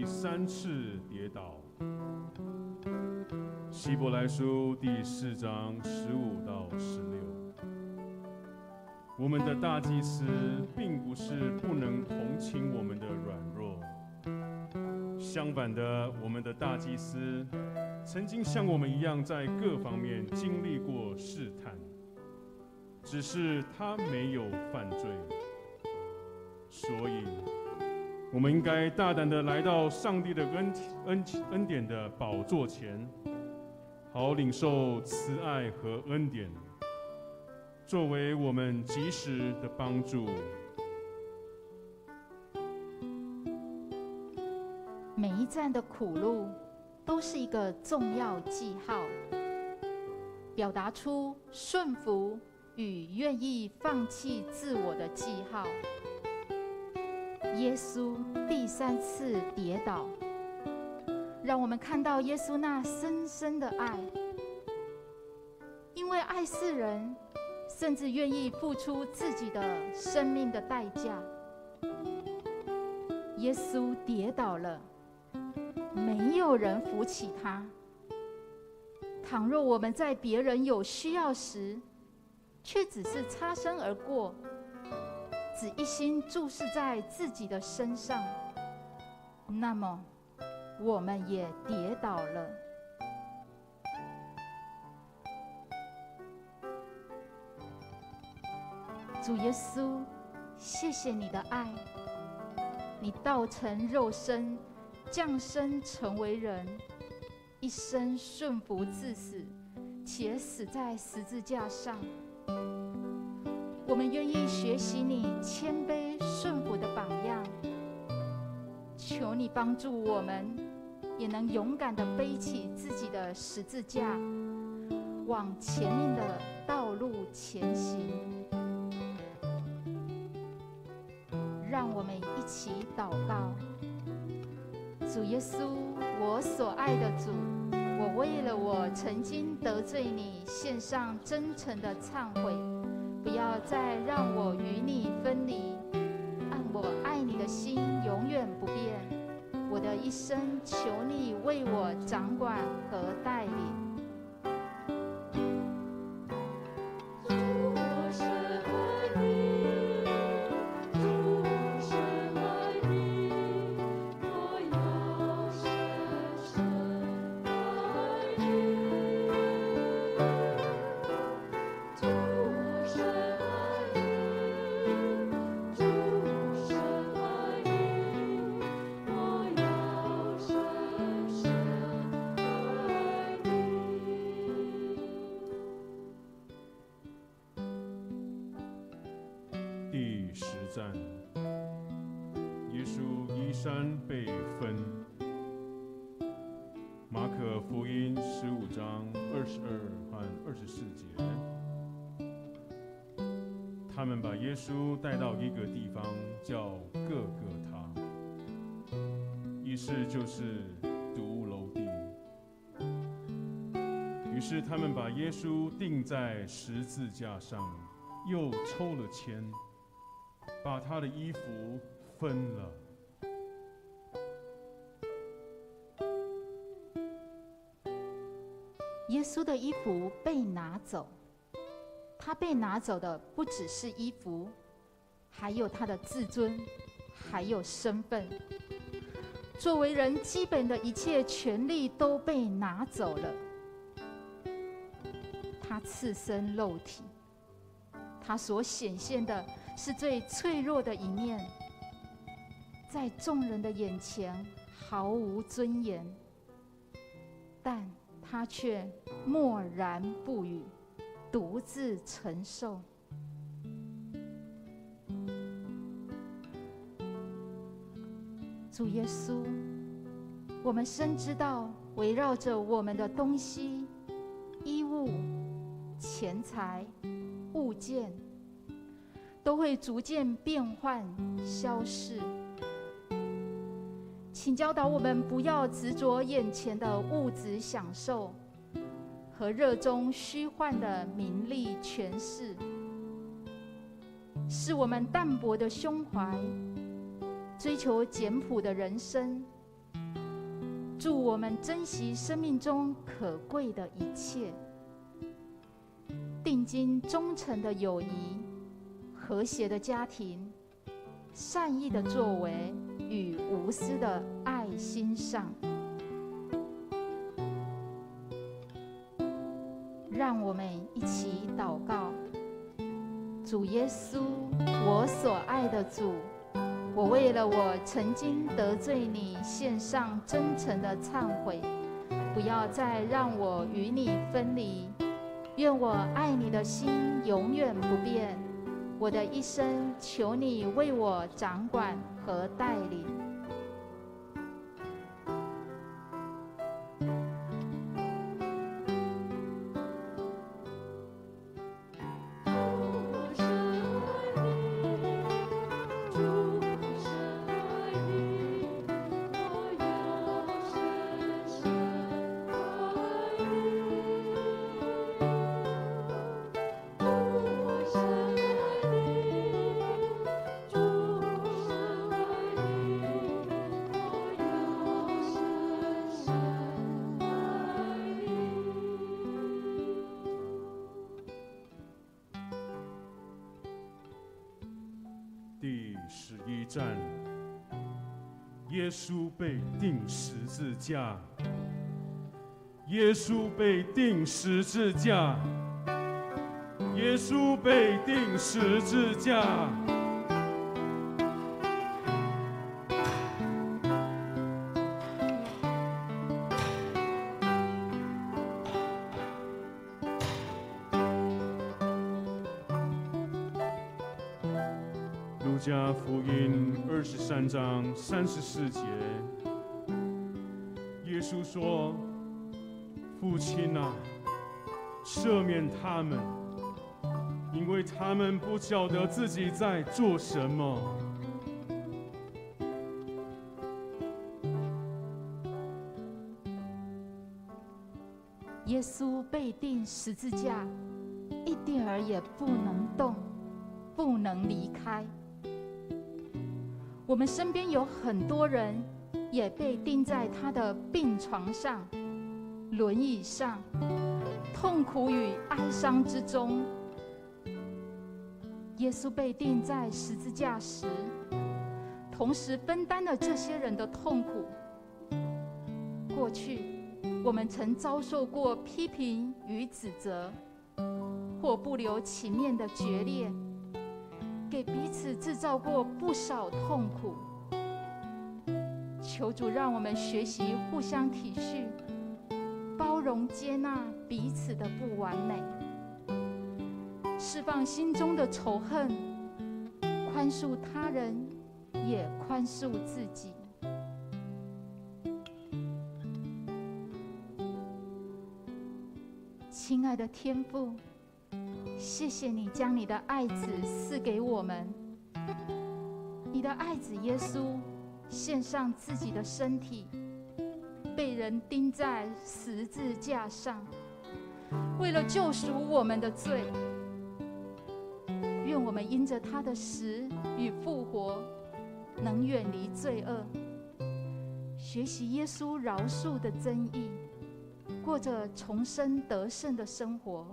3次跌倒。希伯来书第4章15到16。我们的大祭司并不是不能同情我们的软弱，相反的，我们的大祭司曾经像我们一样，在各方面经历过试探，只是他没有犯罪，所以我们应该大胆地来到上帝的恩典的宝座前，好领受慈爱和恩典，作为我们及时的帮助。每一站的苦路都是一个重要记号，表达出顺服与愿意放弃自我的记号。耶稣第3次跌倒，让我们看到耶稣那深深的爱，因为爱世人，甚至愿意付出自己的生命的代价。耶稣跌倒了，没有人扶起他。倘若我们在别人有需要时，却只是擦身而过，只一心注视在自己的身上，那么我们也跌倒了。主耶稣，谢谢你的爱，你道成肉身，降生成为人，一生顺服至死，且死在十字架上。我们愿意学习你谦卑顺服的榜样，求你帮助我们，也能勇敢地背起自己的十字架，往前面的道路前行。让我们一起祷告。主耶稣，我所爱的主，我为了我曾经得罪你，献上真诚的忏悔，不要再让我与你分离，按我爱你的心永远不变。我的一生求你为我掌管和带领。第10站，耶稣衣衫被分。马可福音15章22和24节，他们把耶稣带到一个地方，叫各各他，意思就是独楼地。于是他们把耶稣钉在十字架上，又抽了签，把他的衣服分了。耶稣的衣服被拿走，他被拿走的不只是衣服，还有他的自尊，还有身份。作为人基本的一切权利都被拿走了。他赤身露体，他所显现的是最脆弱的一面，在众人的眼前毫无尊严，但他却默然不语，独自承受。主耶稣，我们深知道围绕着我们的东西、衣物、钱财、物件，都会逐渐变换、消逝。请教导我们不要执着眼前的物质享受和热衷虚幻的名利权势，使我们淡泊的胸怀，追求简朴的人生。祝我们珍惜生命中可贵的一切，定睛忠诚的友谊、和谐的家庭、善意的作为与无私的爱心上。让我们一起祷告。主耶稣，我所爱的主，我为了我曾经得罪你，献上真诚的忏悔，不要再让我与你分离。愿我爱你的心永远不变，我的一生求你为我掌管和带领。第11站，耶稣被钉十字架。耶稣被钉十字架。耶稣被钉十字架。路加福音23章34节，耶稣说：“父亲啊，赦免他们，因为他们不晓得自己在做什么。”耶稣被钉十字架，一点儿也不能动，不能离开。我们身边有很多人也被钉在他的病床上、轮椅上，痛苦与哀伤之中。耶稣被钉在十字架时，同时分担了这些人的痛苦。过去，我们曾遭受过批评与指责，或不留情面的决裂，给彼此制造过不少痛苦。求主让我们学习互相体恤，包容接纳彼此的不完美，释放心中的仇恨，宽恕他人，也宽恕自己。亲爱的天父，谢谢你将你的爱子赐给我们。你的爱子耶稣献上自己的身体，被人钉在十字架上，为了救赎我们的罪。愿我们因着他的死与复活，能远离罪恶，学习耶稣饶恕的真意，过着重生得胜的生活。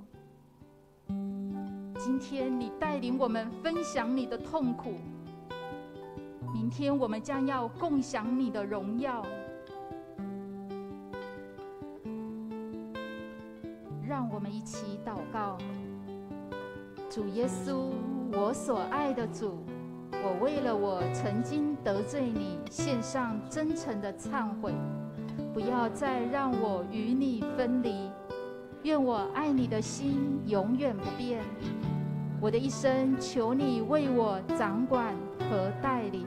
今天你带领我们分享你的痛苦，明天我们将要共享你的荣耀。让我们一起祷告。主耶稣，我所爱的主，我为了我曾经得罪你，献上真诚的忏悔，不要再让我与你分离。愿我爱你的心永远不变。我的一生求你为我掌管和带领。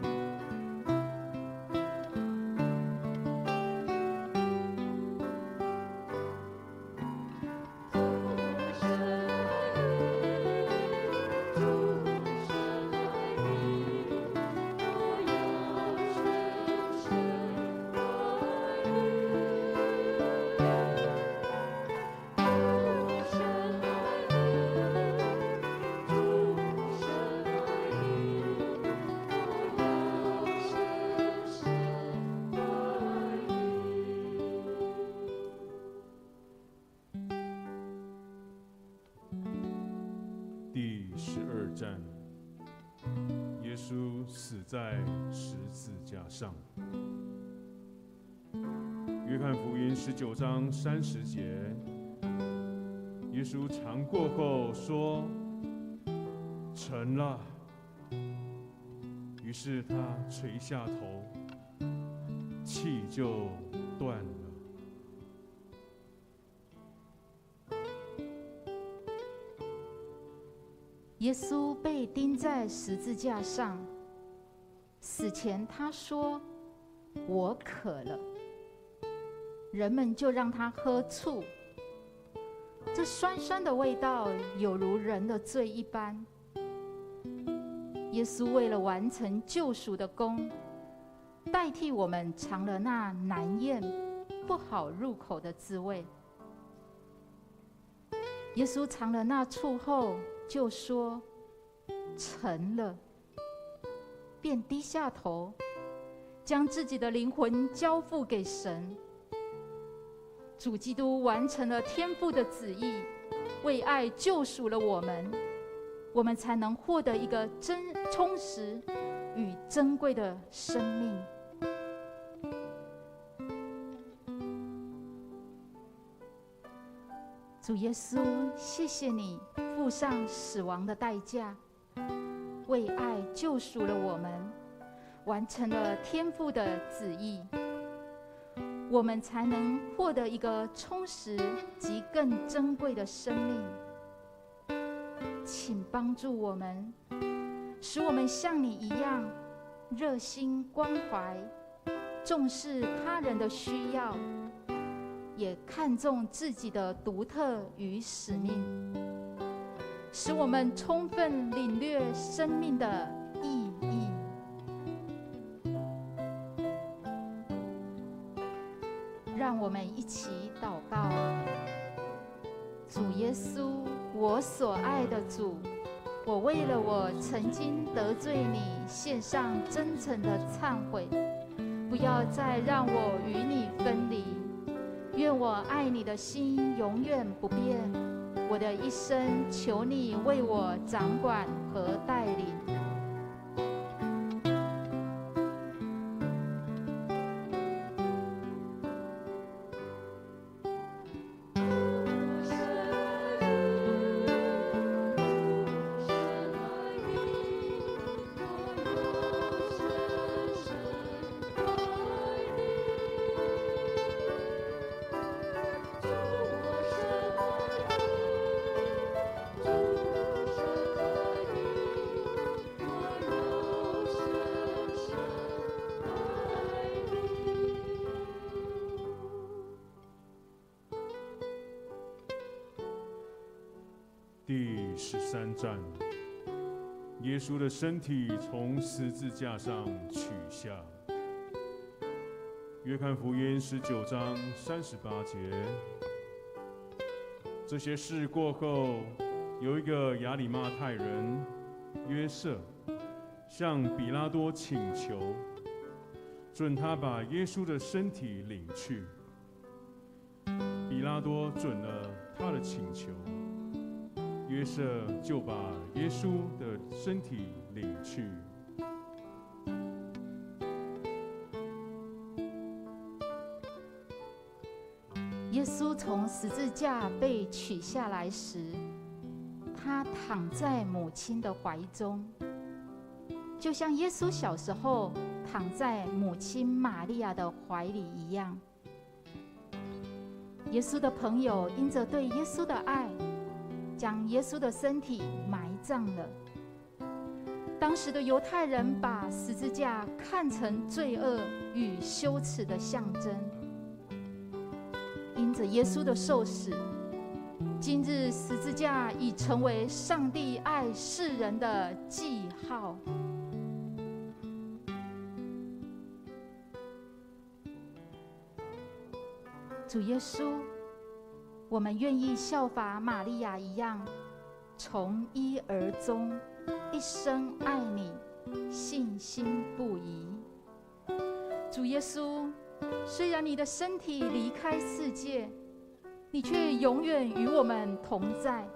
第12站，耶稣死在十字架上。约翰福音19章30节，耶稣尝过后说：“成了。”于是他垂下头，气就断了。耶稣被钉在十字架上，死前他说：“我渴了。”人们就让他喝醋，这酸酸的味道有如人的罪一般。耶稣为了完成救赎的功，代替我们尝了那难咽、不好入口的滋味。耶稣尝了那醋后，就说：“成了。”便低下头，将自己的灵魂交付给神。主基督完成了天父的旨意，为爱救赎了我们，我们才能获得一个充实与珍贵的生命。主耶稣，谢谢你付上死亡的代价，为爱救赎了我们，完成了天父的旨意，我们才能获得一个充实及更珍贵的生命。请帮助我们，使我们像你一样热心关怀，重视他人的需要，也看重自己的独特与使命，使我们充分领略生命的意义。让我们一起祷告。主耶稣，我所爱的主，我为了我曾经得罪你，献上真诚的忏悔，不要再让我与你分离。愿我爱你的心永远不变，我的一生求你为我掌管和带领。第13站，耶稣的身体从十字架上取下。约翰福音19章38节，这些事过后，有一个亚里马太人约瑟向比拉多请求，准他把耶稣的身体领去。比拉多准了他的请求，约瑟就把耶稣的身体领去。耶稣从十字架被取下来时，他躺在母亲的怀中，就像耶稣小时候躺在母亲玛利亚的怀里一样。耶稣的朋友因着对耶稣的爱，将耶稣的身体埋葬了。当时的犹太人把十字架看成罪恶与羞耻的象征。因着耶稣的受死，今日十字架已成为上帝爱世人的记号。主耶稣，我们愿意效法玛利亚一样，从一而终，一生爱你，信心不移。主耶稣，虽然你的身体离开世界，你却永远与我们同在。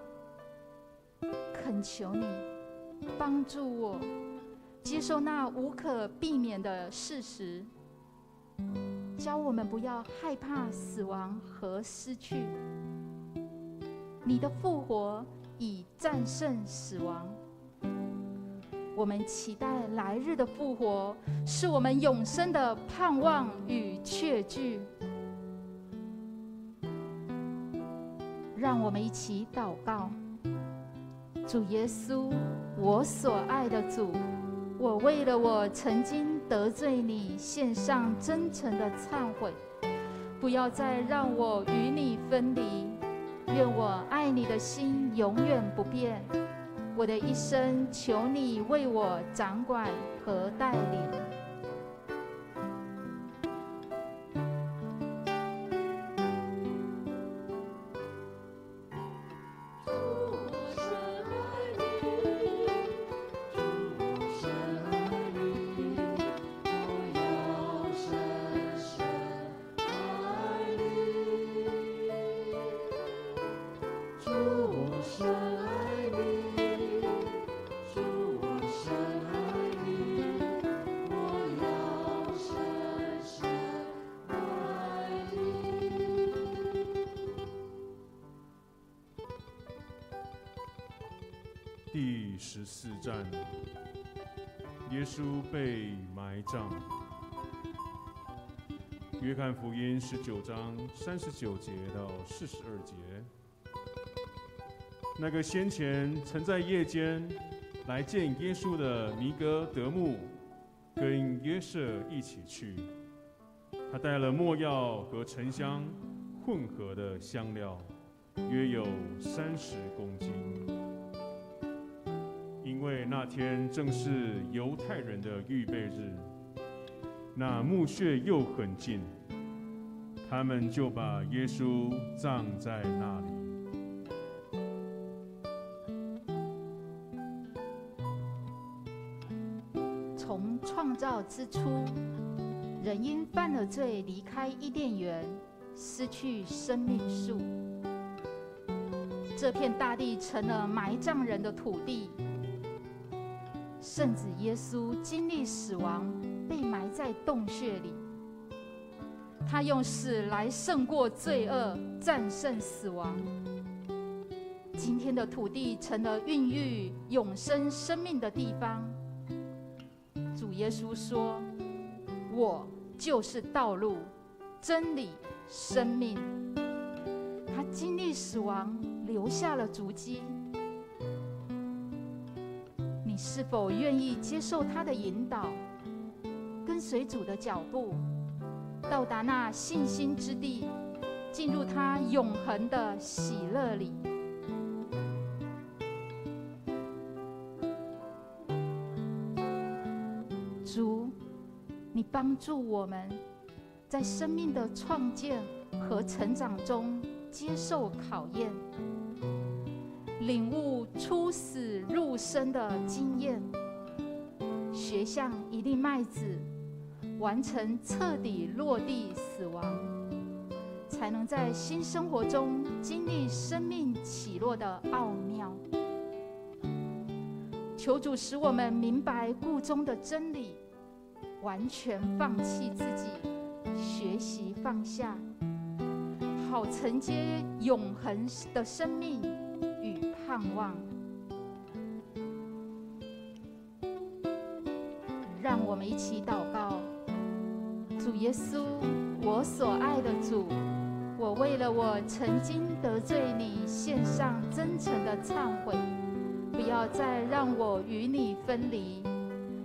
恳求你帮助我接受那无可避免的事实，教我们不要害怕死亡和失去。你的复活已战胜死亡，我们期待来日的复活，是我们永生的盼望与确据。让我们一起祷告。主耶稣，我所爱的主，我为了我曾经得罪你，献上真诚的忏悔，不要再让我与你分离。愿我爱你的心永远不变。我的一生，求你为我掌管和带领。第14站，耶稣被埋葬。约翰福音19章39节到42节。那个先前曾在夜间来见耶稣的尼哥德慕，跟约瑟一起去。他带了没药和沉香混合的香料，约有30公斤。因为那天正是犹太人的预备日，那墓穴又很近，他们就把耶稣葬在那里。从创造之初，人因犯了罪，离开伊甸园，失去生命树。这片大地成了埋葬人的土地。圣子耶稣经历死亡，被埋在洞穴里。他用死来胜过罪恶，战胜死亡。今天的土地成了孕育永生生命的地方。主耶稣说：“我就是道路、真理、生命。”他经历死亡，留下了足迹。你是否愿意接受他的引导，跟随主的脚步，到达那信心之地，进入他永恒的喜乐里？主，你帮助我们在生命的创建和成长中接受考验。领悟出死入生的经验，学像一粒麦子，完成彻底落地死亡，才能在新生活中经历生命起落的奥妙。求主使我们明白故中的真理，完全放弃自己，学习放下，好承接永恒的生命与盼望。让我们一起祷告：主耶稣，我所爱的主，我为了我曾经得罪你，献上真诚的忏悔，不要再让我与你分离。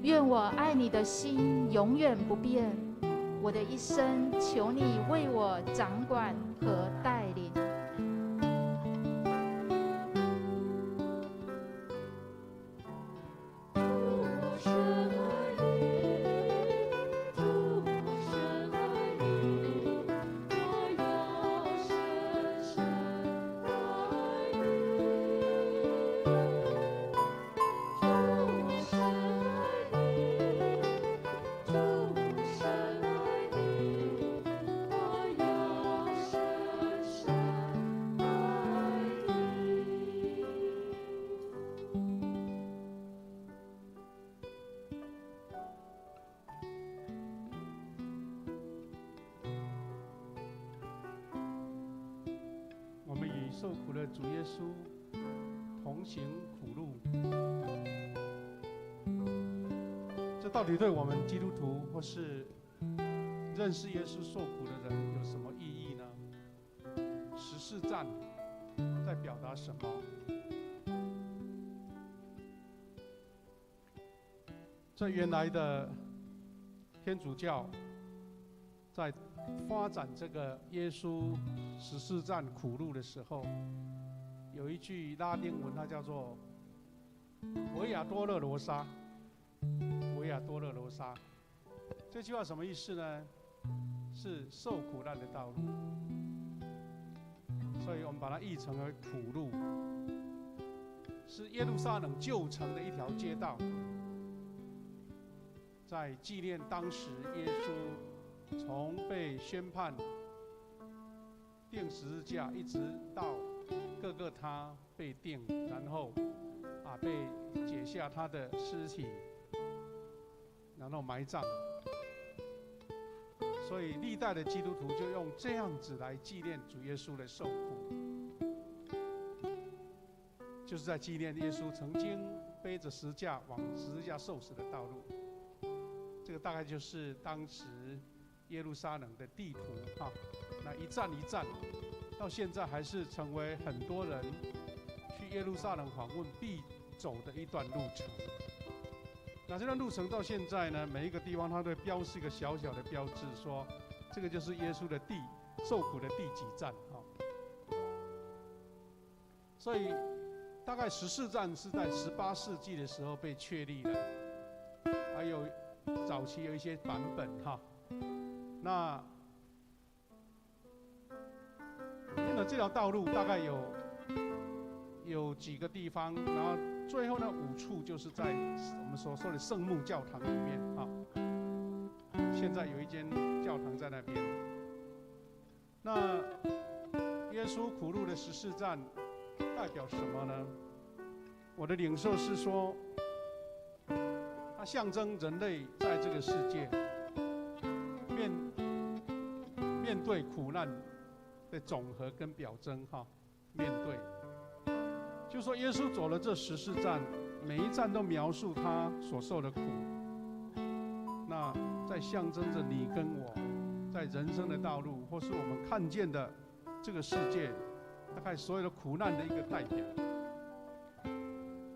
愿我爱你的心永远不变，我的一生求你为我掌管和带领。受苦的主耶稣同行苦路，这到底对我们基督徒或是认识耶稣受苦的人有什么意义呢？十四站在表达什么？这原来的天主教在发展这个耶稣十四站苦路的时候，有一句拉丁文，它叫做维亚多勒罗莎。维亚多勒罗莎这句话什么意思呢？是受苦难的道路，所以我们把它译成为苦路，是耶路撒冷旧城的一条街道，在纪念当时耶稣从被宣判钉十字架，一直到各个他被钉，然后被解下他的尸体，然后埋葬。所以历代的基督徒就用这样子来纪念主耶稣的受苦，就是在纪念耶稣曾经背着十字架往十字架受死的道路。这个大概就是当时耶路撒冷的地图那一站一站，到现在还是成为很多人去耶路撒冷访问必走的一段路程。那这段路程到现在呢，每一个地方它都标示一个小小的标志，说这个就是耶稣的受苦的第几站所以大概14站是在18世纪的时候被确立的，还有早期有一些版本那沿着这条道路大概有几个地方，然后最后呢5处就是在我们所说的圣母教堂里面现在有一间教堂在那边。那耶稣苦路的14站代表什么呢？我的领受是说，它象征人类在这个世界面对苦难的总和跟表征面对，就说耶稣走了这14站，每一站都描述他所受的苦，那在象征着你跟我在人生的道路，或是我们看见的这个世界，大概所有的苦难的一个代表。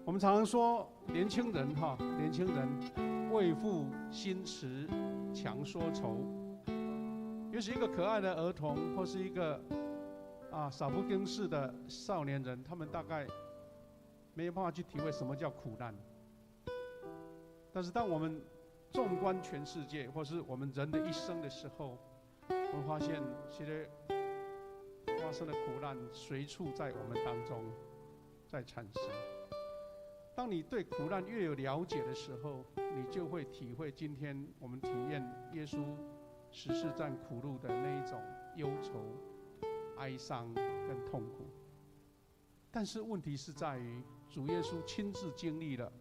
我们常常说年轻人为赋新词强说愁，也许一个可爱的儿童或是一个少不更事的少年人，他们大概没有办法去体会什么叫苦难。但是当我们纵观全世界，或是我们人的一生的时候，我们发现其实发生的苦难随处在我们当中。在产生。当你对苦难越有了解的时候，你就会体会今天我们体验耶稣十字架苦路的那一种忧愁、哀伤跟痛苦。但是问题是在于，主耶稣亲自经历了，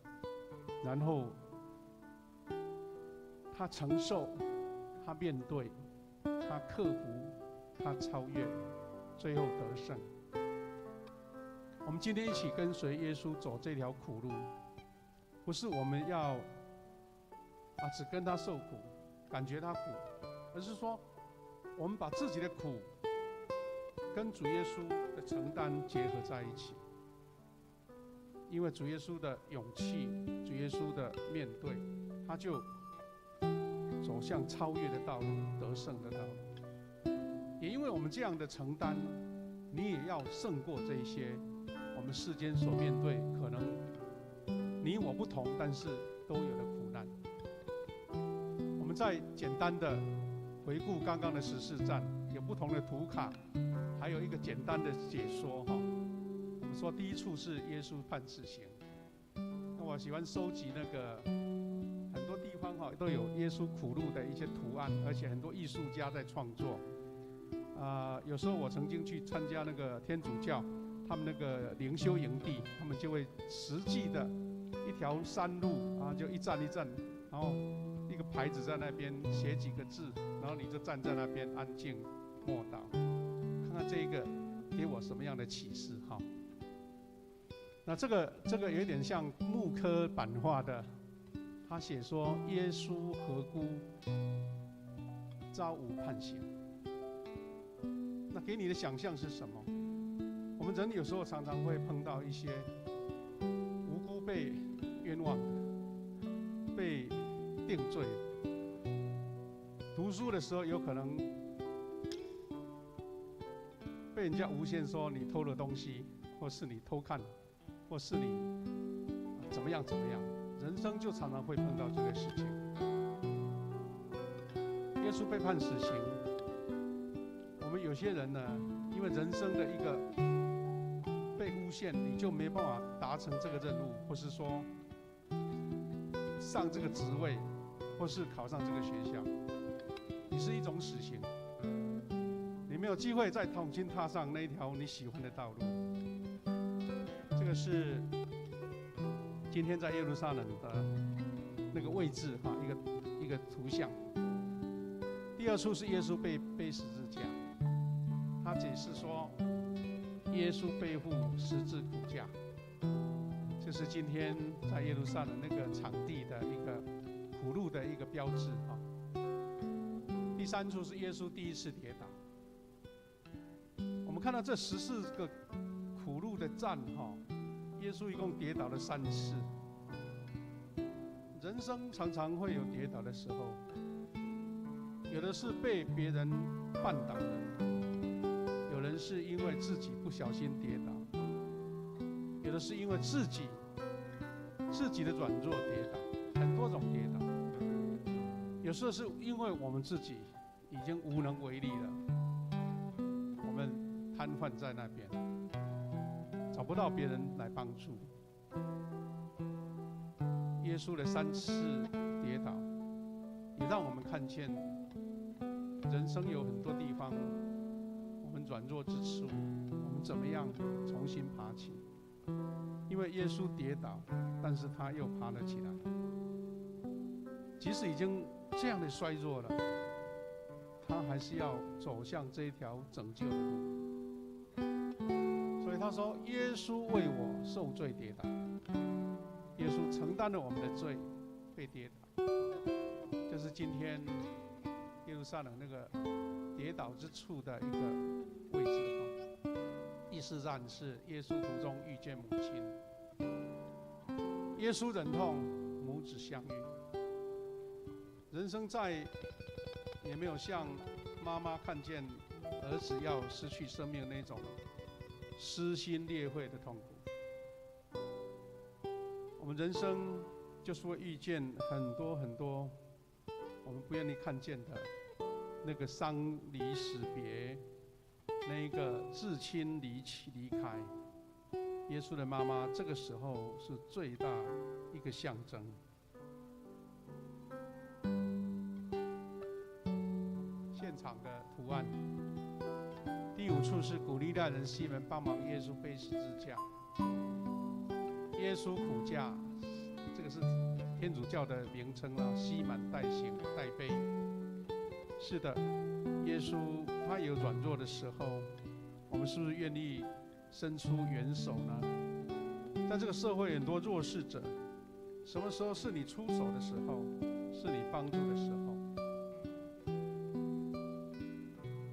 然后他承受，他面对，他克服，他超越，最后得胜。我们今天一起跟随耶稣走这条苦路，不是我们要只跟他受苦，感觉他苦，而是说我们把自己的苦跟主耶稣的承担结合在一起。因为主耶稣的勇气，主耶稣的面对，他就走向超越的道路，得胜的道路。也因为我们这样的承担，你也要胜过这些我们世间所面对可能你我不同，但是都有的苦难。我们再简单的回顾刚刚的十四站，有不同的图卡，还有一个简单的解说哈。我们说第一处是耶稣判死刑，那我喜欢收集那个很多地方哈都有耶稣苦路的一些图案，而且很多艺术家在创作。有时候我曾经去参加那个天主教他们那个灵修营地，他们就会实际的一条山路啊，就一站一站，然后一个牌子在那边写几个字，然后你就站在那边安静默祷，看看这一个给我什么样的启示哈。那这个有点像木刻版画的，他写说耶稣何辜遭无判刑。那给你的想象是什么？我们人有时候常常会碰到一些无辜被冤枉的，被定罪的。读书的时候有可能被人家诬陷说你偷了东西，或是你偷看，或是你怎么样怎么样。人生就常常会碰到这个事情。耶稣被判死刑，我们有些人呢，因为人生的一个被诬陷，你就没办法达成这个任务，或是说上这个职位，或是考上这个学校，你是一种死刑，你没有机会再重新踏上那一条你喜欢的道路。这个是今天在耶路撒冷的那个位置哈，一个图像。第二处是耶稣被背十字架，他解释说，耶稣背负十字苦架，这是今天在耶路撒冷那个场地的一个苦路的一个标志啊。第三处是耶稣第一次跌倒。我们看到这14个苦路的站哈，耶稣一共跌倒了3次。人生常常会有跌倒的时候，有的是被别人绊倒的，有人是因为自己不小心跌倒，有的是因为自己的软弱跌倒，很多种跌倒。有时候是因为我们自己已经无能为力了，我们瘫痪在那边，找不到别人来帮助。耶稣的3次跌倒，也让我们看见人生有很多地方我们软弱之处，我们怎么样重新爬起。因为耶稣跌倒，但是他又爬了起来。即使已经这样的衰弱了，他还是要走向这一条拯救的路。所以他说，耶稣为我受罪跌倒，耶稣承担了我们的罪，被跌倒。这是今天耶路撒冷那个跌倒之处的一个位置。第4站是耶稣途中遇见母亲，耶稣忍痛，母子相遇。人生在也没有像妈妈看见儿子要失去生命那种撕心裂肺的痛苦。我们人生就是会遇见很多很多我们不愿意看见的那个丧离死别，那一个至亲离开。耶稣的妈妈这个时候是最大一个象征。现场的图案，第5处是古利奈人西门帮忙耶稣背十字架，耶稣苦架，这个是天主教的名称了，西满代行代背。是的，耶稣他有软弱的时候，我们是不是愿意伸出援手呢？在这个社会，很多弱势者，什么时候是你出手的时候，是你帮助的时候？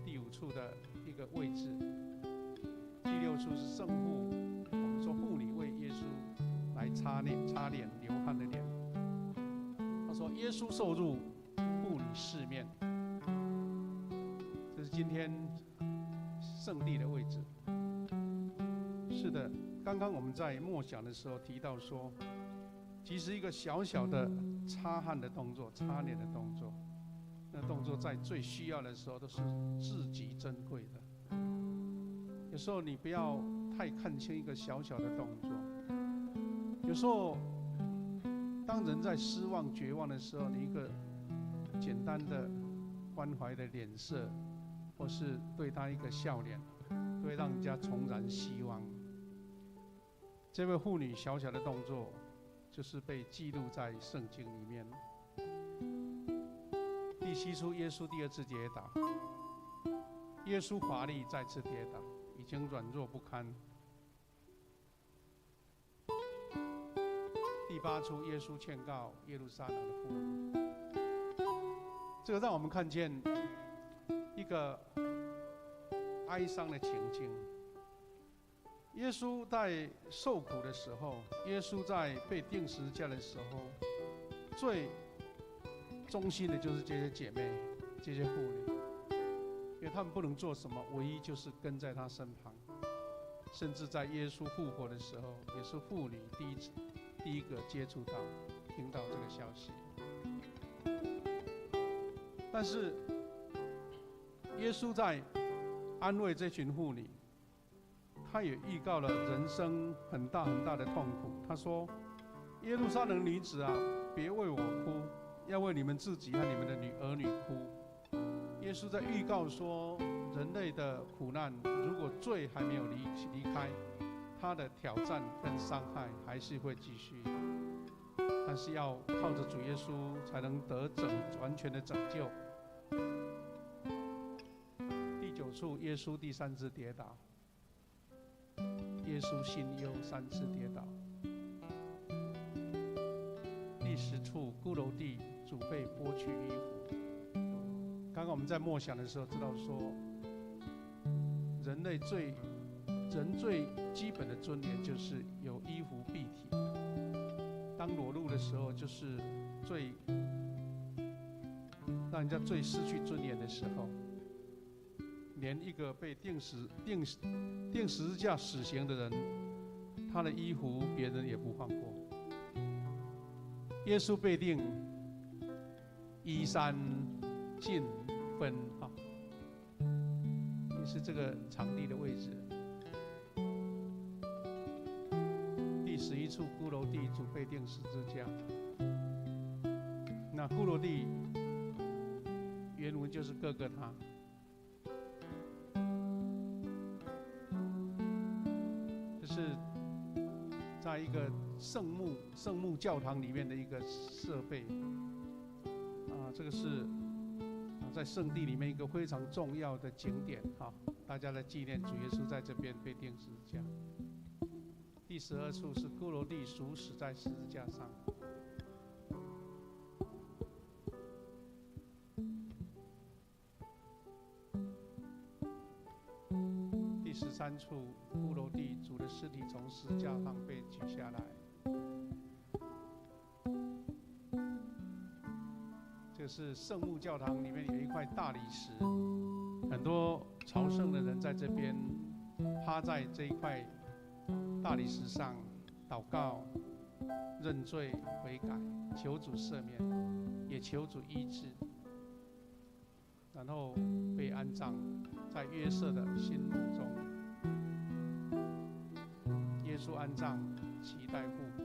第5处的一个位置，第6处是圣父，我们说妇女为耶稣来擦脸流汗的脸。他说：“耶稣受辱，妇女四面。”这是今天圣地的位置。是的，刚刚我们在默想的时候提到说，其实一个小小的擦汗的动作、擦脸的动作，那动作在最需要的时候都是至极珍贵的。有时候你不要太看清一个小小的动作。有时候，当人在失望、绝望的时候，你一个简单的关怀的脸色，或是对他一个笑脸，都会让人家重燃希望。这位妇女小小的动作，就是被记录在圣经里面。第7处，耶稣第2次跌倒，耶稣华丽再次跌倒，已经软弱不堪。第8处，耶稣劝告耶路撒冷的妇女，这个让我们看见一个哀伤的情境。耶稣在受苦的时候，耶稣在被钉十字架的时候，最忠心的就是这些姐妹、这些妇女，因为他们不能做什么，唯一就是跟在他身旁。甚至在耶稣复活的时候，也是妇女第一个接触到、听到这个消息。但是，耶稣在安慰这群妇女，他也预告了人生很大很大的痛苦。他说：“耶路撒冷女子啊，别为我哭，要为你们自己和你们的儿女哭。”耶稣在预告说，人类的苦难，如果罪还没有离开，他的挑战跟伤害还是会继续。但是要靠着主耶稣，才能得完全的拯救。第9处，耶稣第3次跌倒。耶稣心忧3次跌倒。第10处，骷髅地，主被剥去衣服。刚刚我们在默想的时候知道说，人最基本的尊严就是有衣服蔽体。当裸露的时候，就是最让人家最失去尊严的时候。连一个被钉十字架死刑的人，他的衣服别人也不放过。耶稣被钉，衣衫尽分啊，也是这个场地的位置。第11处，骷髅地，主被钉十字架。那骷髅地原文就是各个他。是在一个圣母教堂里面的一个设备啊，这个是在圣地里面一个非常重要的景点啊，大家来纪念主耶稣在这边被钉十字架。第12处是骷髅地属死在十字架上。第13处，骷髅地，主的尸体从十字架上被举下来。这是圣母教堂里面有一块大理石，很多朝圣的人在这边趴在这一块大理石上祷告、认罪悔改，求主赦免，也求主医治，然后被安葬在约瑟的心目中。耶耶稣安葬，期待复活。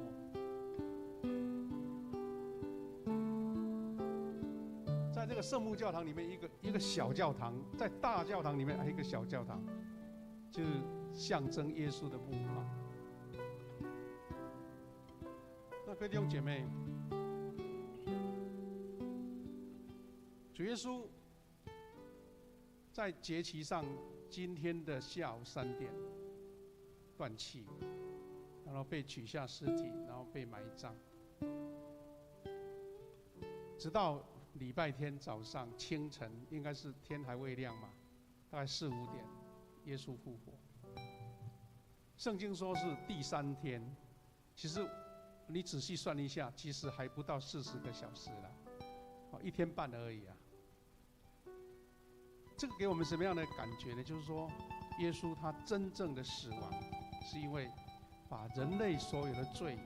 在这个圣母教堂里面，一个小教堂，在大教堂里面还有一个小教堂，就是象征耶稣的墓哈。那各位弟兄姐妹，主耶稣在节期上，今天的下午3点断气，然后被取下尸体，然后被埋葬，直到礼拜天早上清晨，应该是天还未亮嘛，大概4、5点，耶稣复活。圣经说是第3天，其实你仔细算一下，其实还不到40个小时了，1天半而已啊。这个给我们什么样的感觉呢？就是说，耶稣他真正的死亡，是因为把人类所有的罪，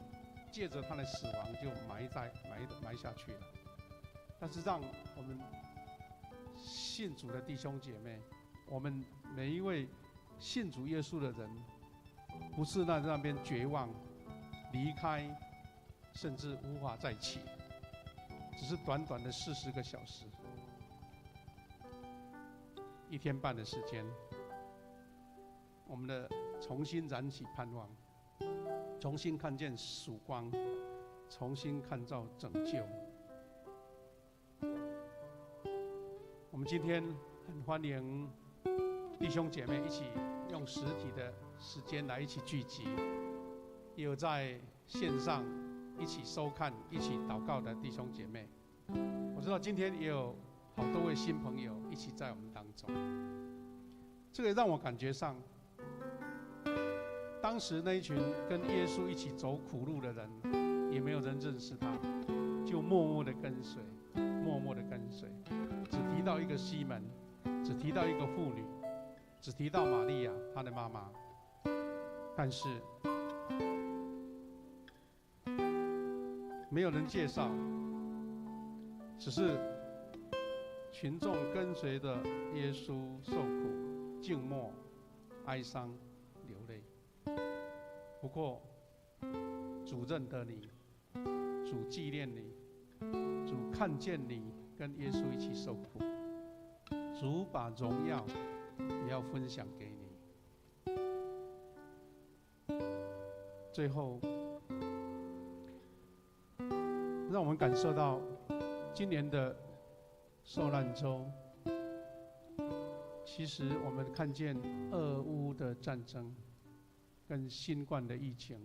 借着他的死亡就埋下去了。但是让我们信主的弟兄姐妹，我们每一位信主耶稣的人，不是在那边绝望、离开，甚至无法再起，只是短短的40个小时，1天半的时间，我们的重新燃起盼望，重新看见曙光，重新看到拯救。我们今天很欢迎弟兄姐妹一起用实体的时间来一起聚集，也有在线上一起收看、一起祷告的弟兄姐妹。我知道今天也有好多位新朋友一起在我们当中，这个让我感觉上，当时那一群跟耶稣一起走苦路的人，也没有人认识他，就默默的跟随，默默的跟随。只提到一个西门，只提到一个妇女，只提到玛利亚她的妈妈，但是没有人介绍，只是群众跟随着耶稣受苦、静默、哀伤、流泪。不过，主认得你，主纪念你，主看见你跟耶稣一起受苦，主把荣耀也要分享给你。最后，让我们感受到今年的受难周，其实我们看见俄乌的战争跟新冠的疫情，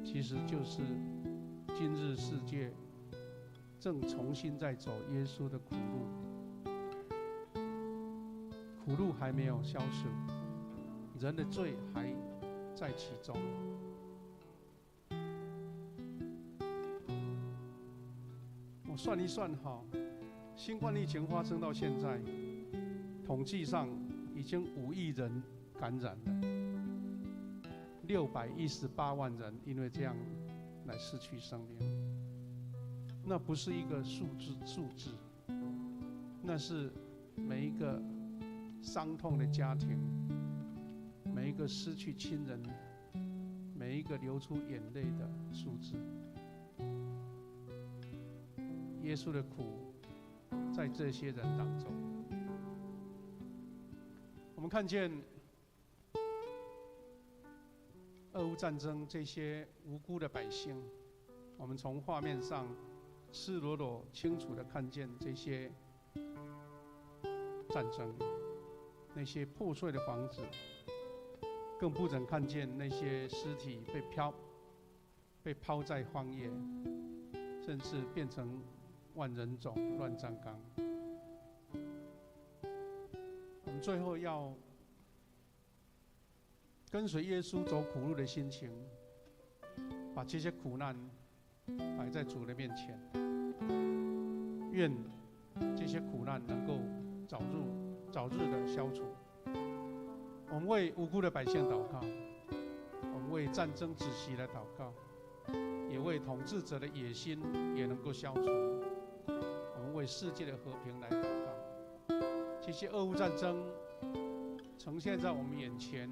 其实就是今日世界正重新在走耶稣的苦路，苦路还没有消除，人的罪还在其中。我算一算哈，新冠疫情发生到现在，统计上已经5亿人感染了，618万人因为这样来失去生命。那不是一个数字，那是每一个伤痛的家庭，每一个失去亲人，每一个流出眼泪的数字。耶稣的苦在这些人当中，我们看见俄乌战争这些无辜的百姓，我们从画面上赤裸裸、清楚地看见这些战争，那些破碎的房子，更不忍看见那些尸体被抛在荒野，甚至变成万人冢、乱葬岗。我们最后要跟随耶稣走苦路的心情，把这些苦难摆在主的面前，愿这些苦难能够早日的消除。我们为无辜的百姓祷告，我们为战争止息来祷告，也为统治者的野心也能够消除。我们为世界的和平来祷告。这些俄乌战争呈现在我们眼前，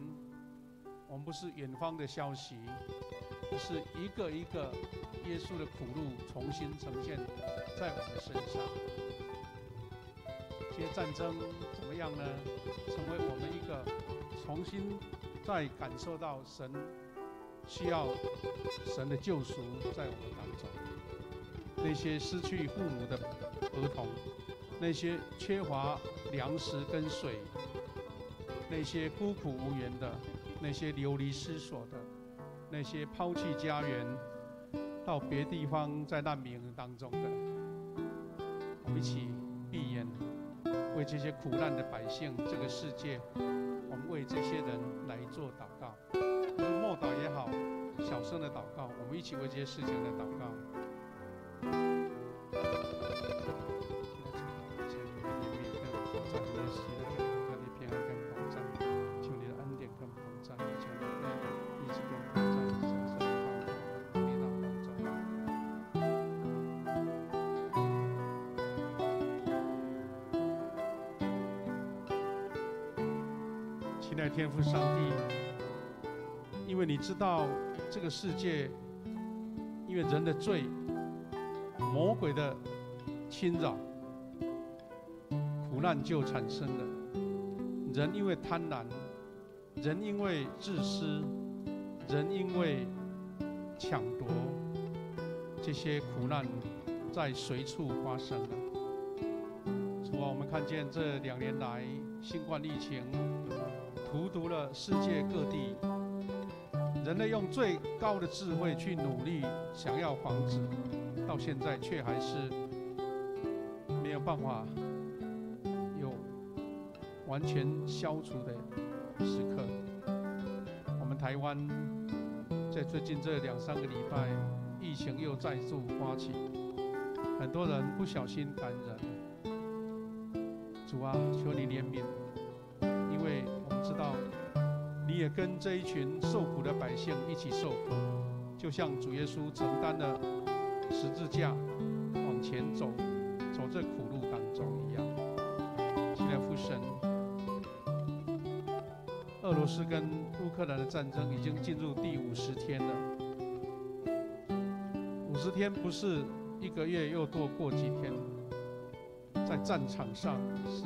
我们不是远方的消息，而是一个一个耶稣的苦路重新呈现在我们身上。这些战争怎么样呢？成为我们一个重新再感受到神需要神的救赎在我们当中。那些失去父母的儿童，那些缺乏粮食跟水，那些孤苦无援的，那些流离失所的，那些抛弃家园到别地方在难民当中的，我们一起闭眼，为这些苦难的百姓，这个世界，我们为这些人来做祷告，无论默祷也好，小声的祷告，我们一起为这些事情来祷告。亲爱的天父上帝，因为你知道这个世界，因为人的罪、魔鬼的侵扰，苦难就产生了。人因为贪婪，人因为自私，人因为抢夺，这些苦难在随处发生了。主啊，我们看见这2年来新冠疫情荼毒了世界各地，人类用最高的智慧去努力想要防止，到现在却还是没有办法有完全消除的时刻。我们台湾在最近这2-3个礼拜，疫情又再度发起，很多人不小心感染。主啊，求你怜悯，因为我们知道你也跟这一群受苦的百姓一起受苦，就像主耶稣承担了十字架往前走这苦路当中一样。亲爱的父神，俄罗斯跟乌克兰的战争已经进入第50天了。50天不是1个月又多过几天，在战场上是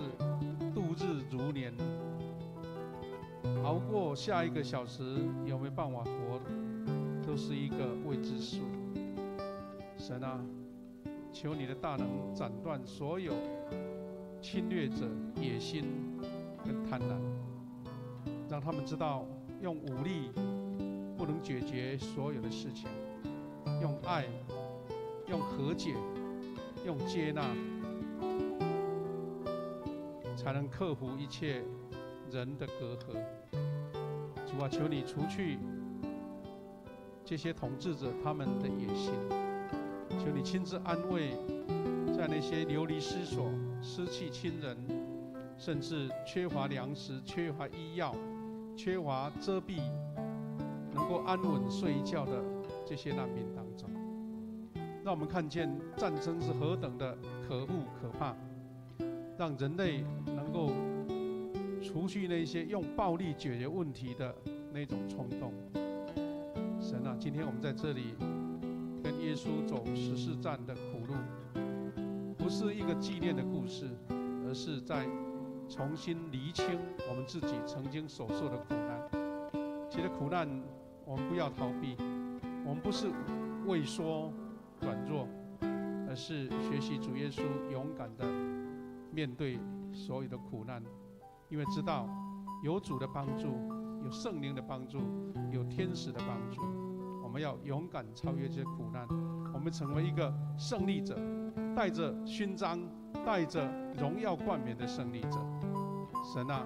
度日如年，熬过下一个小时有没有办法活，都是一个未知数。神啊，求你的大能斩断所有侵略者野心跟贪婪，让他们知道用武力不能解决所有的事情，用爱、用和解、用接纳，才能克服一切人的隔阂。主啊，求你除去这些统治者他们的野心，求你亲自安慰在那些流离失所、失去亲人，甚至缺乏粮食、缺乏医药、缺乏遮蔽，能够安稳睡一觉的这些难民当中，让我们看见战争是何等的可恶可怕，让人类能够除去那些用暴力解决问题的那种冲动。神啊，今天我们在这里跟耶稣走14站的苦路，不是一个纪念的故事，而是在重新厘清我们自己曾经所受的苦难。其实苦难我们不要逃避，我们不是畏缩软弱，而是学习主耶稣勇敢的面对所有的苦难，因为知道有主的帮助，有圣灵的帮助，有天使的帮助，我们要勇敢超越这些苦难，我们成为一个胜利者，带着勋章、带着荣耀冠冕的胜利者。神啊，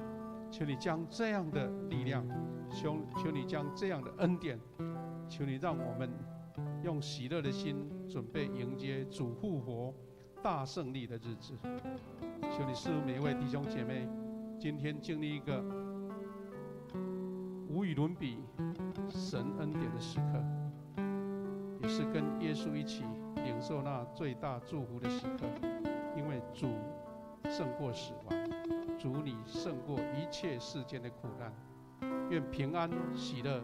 求你将这样的力量，求你将这样的恩典，求你让我们用喜乐的心准备迎接主复活大胜利的日子。求你赐福每一位弟兄姐妹，今天经历一个无与伦比神恩典的时刻，也是跟耶稣一起领受那最大祝福的时刻，因为主胜过死亡，主你胜过一切世间的苦难。愿平安、喜乐、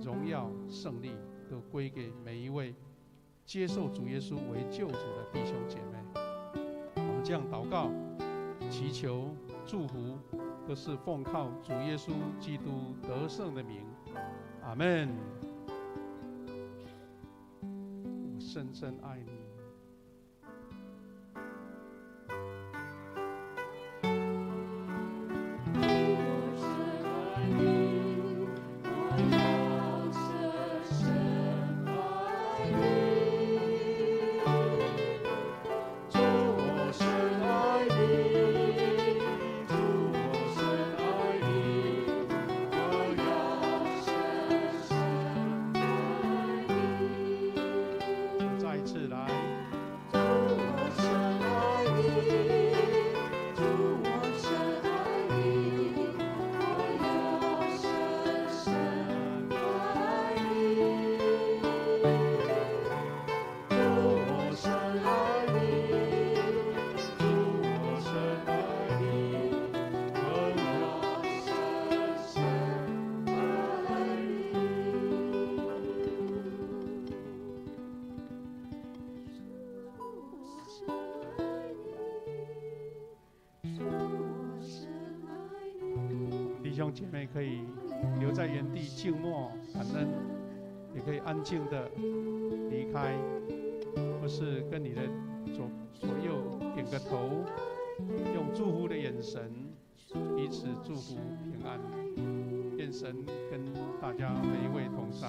荣耀、胜利都归给每一位接受主耶稣为救主的弟兄姐妹。我们这样祷告、祈求、祝福，都是奉靠主耶稣基督得胜的名。阿们。我深深爱你。弟兄姐妹可以留在原地静默感恩，也可以安静的离开，或是跟你的左右点个头，用祝福的眼神彼此祝福平安。愿神跟大家每一位同在。